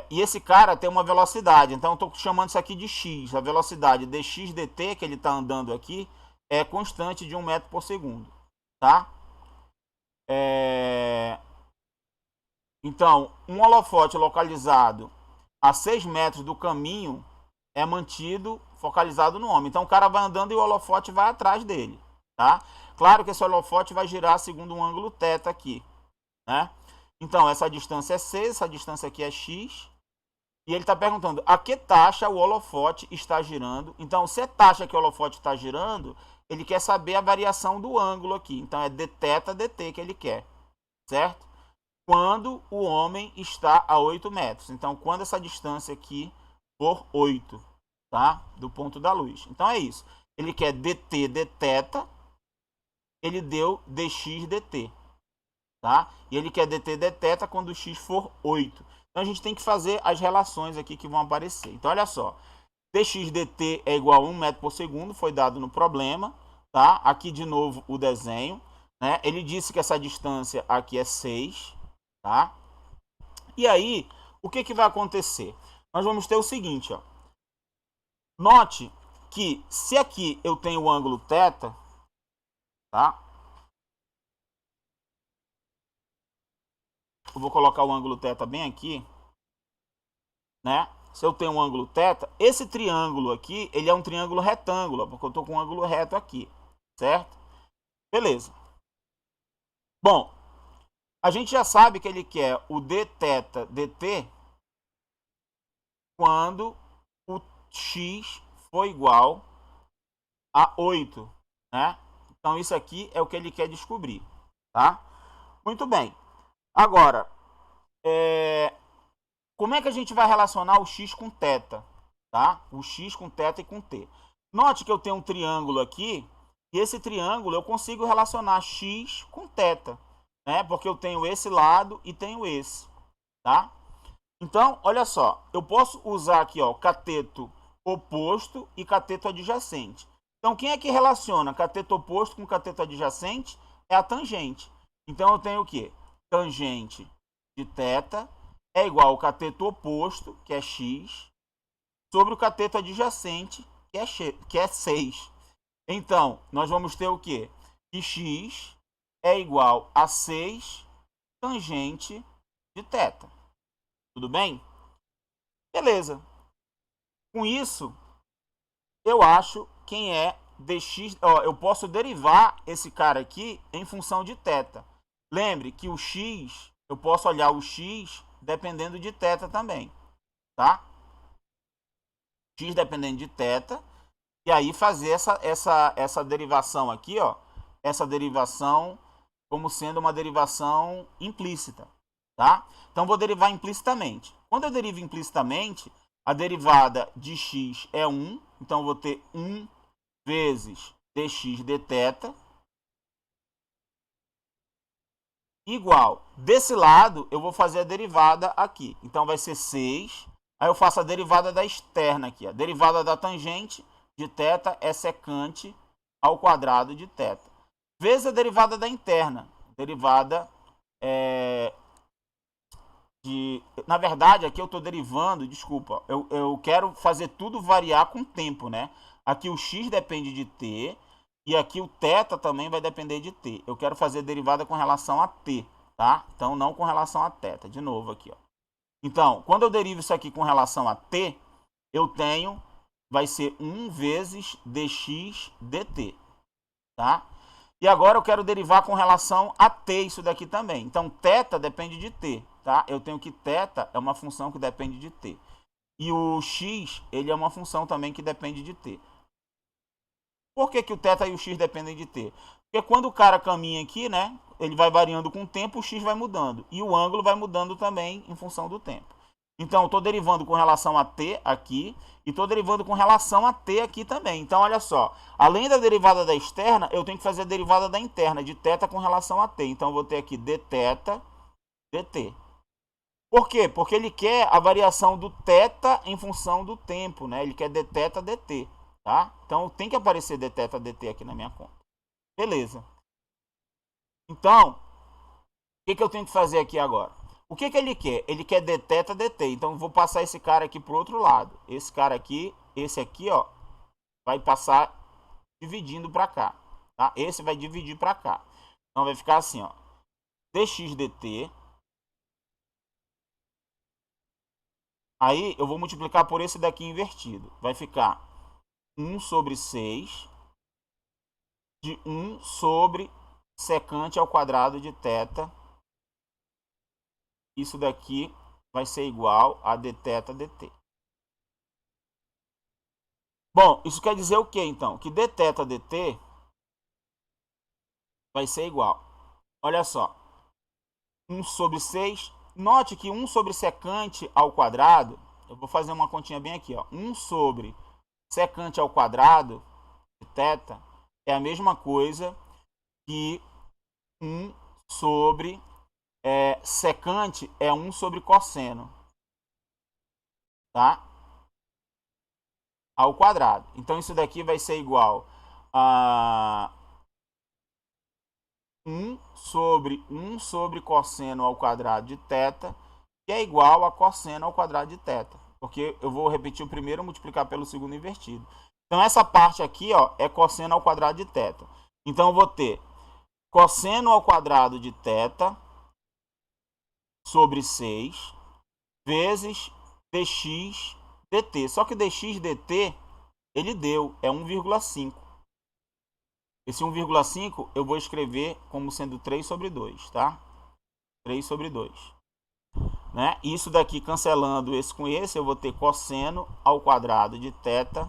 E esse cara tem uma velocidade, então eu estou chamando isso aqui de x. A velocidade dx dt que ele está andando aqui é constante de 1 metro por segundo, tá? Então, um holofote localizado a 6 metros do caminho é mantido focalizado no homem. Então, o cara vai andando e o holofote vai atrás dele, tá? Claro que esse holofote vai girar segundo um ângulo θ aqui, né? Então, essa distância é c, essa distância aqui é x. E ele está perguntando a que taxa o holofote está girando. Então, se é taxa que o holofote está girando, ele quer saber a variação do ângulo aqui. Então, é dθ dt que ele quer, certo? Quando o homem está a 8 metros. Então, quando essa distância aqui for 8, tá? Do ponto da luz. Então, é isso. Ele quer dt dθ, ele deu dx dt. tá? E ele quer dt dθ quando x for 8. Então a gente tem que fazer as relações aqui que vão aparecer. Então olha só, dx dt é igual a 1 metro por segundo, foi dado no problema, tá? Aqui de novo o desenho, né? Ele disse que essa distância aqui é 6, tá? E aí, o que vai acontecer? Nós vamos ter o seguinte, ó. Note que se aqui eu tenho o ângulo θ, tá? Eu vou colocar o ângulo θ bem aqui, né? Se eu tenho um ângulo θ, esse triângulo aqui, ele é um triângulo retângulo, porque eu estou com um ângulo reto aqui, certo? Beleza. Bom, a gente já sabe que ele quer o dθ dt quando o x for igual a 8, né? Então isso aqui é o que ele quer descobrir, tá? Muito bem. Agora, como é que a gente vai relacionar o x com θ, tá? O x com θ e com t. Note que eu tenho um triângulo aqui, e esse triângulo eu consigo relacionar x com θ, né? Porque eu tenho esse lado e tenho esse, tá? Então, olha só, eu posso usar aqui, ó, cateto oposto e cateto adjacente. Então, quem é que relaciona cateto oposto com cateto adjacente? É a tangente. Então, eu tenho o quê? Tangente de θ é igual ao cateto oposto, que é x, sobre o cateto adjacente, que é 6. Então, nós vamos ter o quê? Que x é igual a 6 tangente de θ. Tudo bem? Beleza. Com isso, eu acho quem é dx. Ó, eu posso derivar esse cara aqui em função de θ. Lembre que o x, eu posso olhar o x dependendo de θ também, tá? X dependendo de θ. E aí fazer essa derivação aqui, ó. Essa derivação como sendo uma derivação implícita, tá? Então, vou derivar implicitamente. Quando eu derivo implicitamente, a derivada de x é 1. Então, eu vou ter 1 vezes dx dθ igual. Desse lado, eu vou fazer a derivada aqui. Então, vai ser 6. Aí, eu faço a derivada da externa aqui. A derivada da tangente de θ é secante ao quadrado de θ. Vezes a derivada da interna. Derivada na verdade, aqui eu estou derivando, desculpa, eu quero fazer tudo variar com o tempo, né? Aqui o x depende de t, e aqui o θ também vai depender de t. Eu quero fazer derivada com relação a t, tá? Então, não com relação a θ. De novo aqui, ó. Então, quando eu derivo isso aqui com relação a t, eu tenho, vai ser 1 vezes dx dt, tá? E agora eu quero derivar com relação a t isso daqui também. Então, θ depende de t, tá? Eu tenho que θ é uma função que depende de t. E o x, ele é uma função também que depende de t. Por que o θ e o x dependem de t? Porque quando o cara caminha aqui, né, ele vai variando com o tempo, o x vai mudando. E o ângulo vai mudando também em função do tempo. Então, eu estou derivando com relação a t aqui e estou derivando com relação a t aqui também. Então, olha só, além da derivada da externa, eu tenho que fazer a derivada da interna, de θ com relação a t. Então, eu vou ter aqui dθ dt. Por quê? Porque ele quer a variação do θ em função do tempo, né? Ele quer dθ dt, tá? Então, tem que aparecer dθ dt aqui na minha conta. Beleza. Então, o que eu tenho que fazer aqui agora? O que ele quer? Ele quer dθ dt. Então, eu vou passar esse cara aqui para o outro lado. Esse cara aqui, esse aqui, ó, vai passar dividindo para cá, tá? Esse vai dividir para cá. Então, vai ficar assim, ó. Dx dt. Aí, eu vou multiplicar por esse daqui invertido. Vai ficar 1 sobre 6 de 1 sobre secante ao quadrado de θ. Isso daqui vai ser igual a dθ dt. Bom, isso quer dizer o que, então? Que dθ dt vai ser igual. Olha só. 1 sobre 6. Note que 1 sobre secante ao quadrado, eu vou fazer uma continha bem aqui, ó. 1 sobre secante ao quadrado de θ é a mesma coisa que 1 sobre secante é 1 sobre cosseno, tá? Ao quadrado. Então isso daqui vai ser igual a 1 sobre cosseno ao quadrado de θ, que é igual a cosseno ao quadrado de θ. Porque eu vou repetir o primeiro multiplicar pelo segundo invertido. Então essa parte aqui, ó, é cosseno ao quadrado de θ. Então eu vou ter cosseno ao quadrado de θ sobre 6 vezes dx dt. Só que dx dt, ele deu, é 1,5. Esse 1,5 eu vou escrever como sendo 3 sobre 2, tá? 3 sobre 2. Né? Isso daqui, cancelando esse com esse, eu vou ter cosseno ao quadrado de θ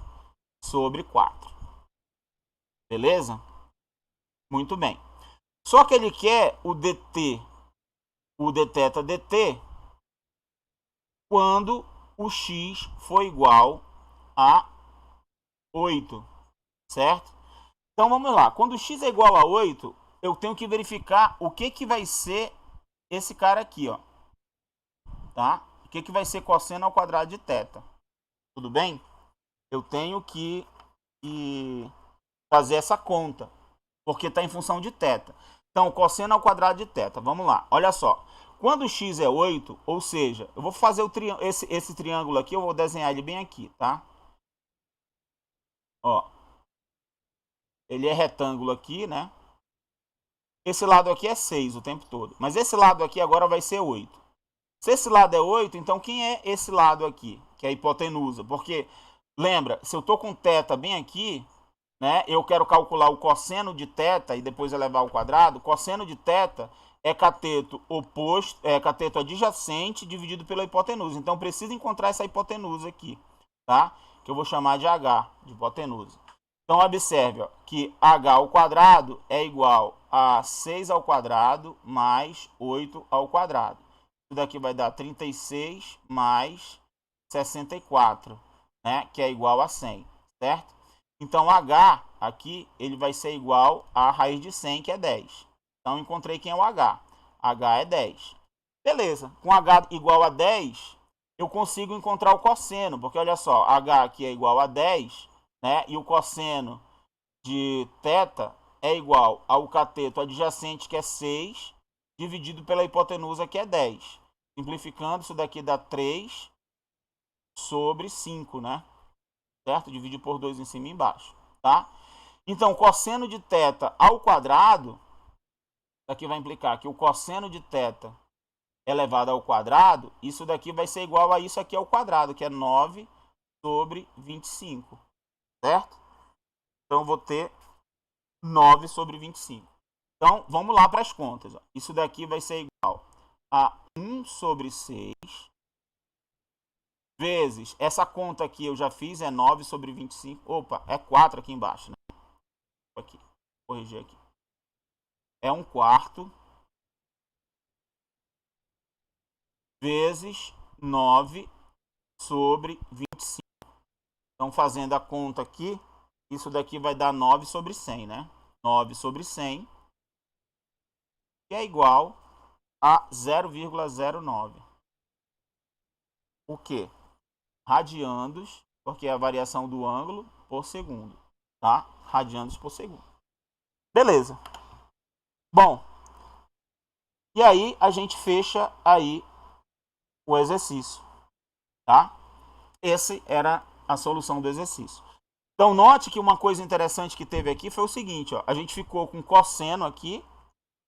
sobre 4. Beleza? Muito bem. Só que ele quer o dt, o dθ dt, quando o x for igual a 8, certo? Então vamos lá, quando x é igual a 8, eu tenho que verificar o que vai ser esse cara aqui, ó. Tá? O que vai ser cosseno ao quadrado de θ. Tudo bem? Eu tenho que fazer essa conta, porque está em função de θ. Então, cosseno ao quadrado de θ. Vamos lá, olha só. Quando x é 8, ou seja, eu vou fazer esse triângulo aqui, eu vou desenhar ele bem aqui, tá? Ó. Ele é retângulo aqui, né? Esse lado aqui é 6 o tempo todo. Mas esse lado aqui agora vai ser 8. Se esse lado é 8, então quem é esse lado aqui? Que é a hipotenusa. Porque, lembra, se eu estou com θ bem aqui, né? Eu quero calcular o cosseno de θ e depois elevar ao quadrado. Cosseno de θ é cateto oposto, é cateto adjacente dividido pela hipotenusa. Então, preciso encontrar essa hipotenusa aqui, tá? Que eu vou chamar de H, de hipotenusa. Então, observe, ó, que H ao quadrado é igual a 6 ao quadrado mais 8 ao quadrado. Isso daqui vai dar 36 mais 64, né? Que é igual a 100, certo? Então, H aqui, ele vai ser igual a raiz de 100, que é 10. Então, encontrei quem é o H. H é 10. Beleza. Com H igual a 10, eu consigo encontrar o cosseno. Porque, olha só, H aqui é igual a 10, né? E o cosseno de θ é igual ao cateto adjacente, que é 6, dividido pela hipotenusa, que é 10. Simplificando, isso daqui dá 3 sobre 5, né? Certo? Divide por 2 em cima e embaixo, tá? Então, cosseno de θ ao quadrado, aqui vai implicar que o cosseno de θ elevado ao quadrado, isso daqui vai ser igual a isso aqui ao quadrado, que é 9 sobre 25, certo? Então, eu vou ter 9 sobre 25. Então, vamos lá para as contas. Ó. Isso daqui vai ser igual a 1 sobre 6 vezes, essa conta aqui eu já fiz, é 9 sobre 25. Opa, é 4 aqui embaixo, né? Aqui, vou corrigir aqui. É 1/4 vezes 9 sobre 25. Então, fazendo a conta aqui, isso daqui vai dar 9 sobre 100, né? 9 sobre 100, que é igual a 0,09. O quê? Radiandos, porque é a variação do ângulo por segundo, tá? Radiandos por segundo. Beleza. Bom, e aí a gente fecha aí o exercício, tá? Essa era a solução do exercício. Então, note que uma coisa interessante que teve aqui foi o seguinte, ó, a gente ficou com cosseno aqui,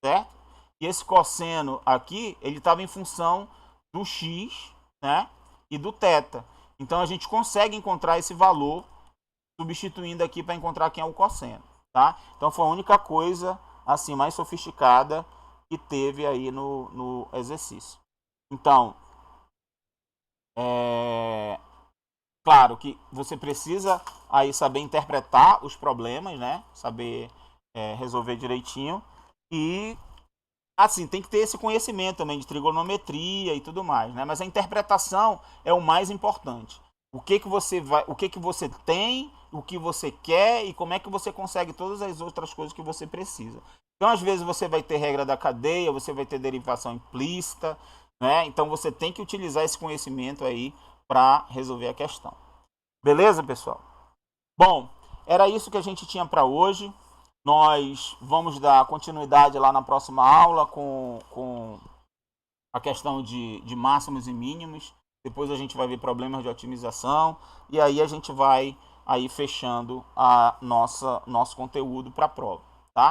certo? E esse cosseno aqui, ele estava em função do x, né? E do θ. Então, a gente consegue encontrar esse valor substituindo aqui para encontrar quem é o cosseno, tá? Então, foi a única coisa, assim, mais sofisticada que teve aí no exercício. Então, claro que você precisa aí saber interpretar os problemas, né? Saber resolver direitinho. E, assim, tem que ter esse conhecimento também de trigonometria e tudo mais, né? Mas a interpretação é o mais importante. O que você tem, o que você quer e como é que você consegue todas as outras coisas que você precisa. Então, às vezes, você vai ter regra da cadeia, você vai ter derivação implícita, né? Então, você tem que utilizar esse conhecimento aí para resolver a questão. Beleza, pessoal? Bom, era isso que a gente tinha para hoje. Nós vamos dar continuidade lá na próxima aula com a questão de máximos e mínimos. Depois a gente vai ver problemas de otimização. E aí a gente vai aí fechando nosso conteúdo para a prova, tá?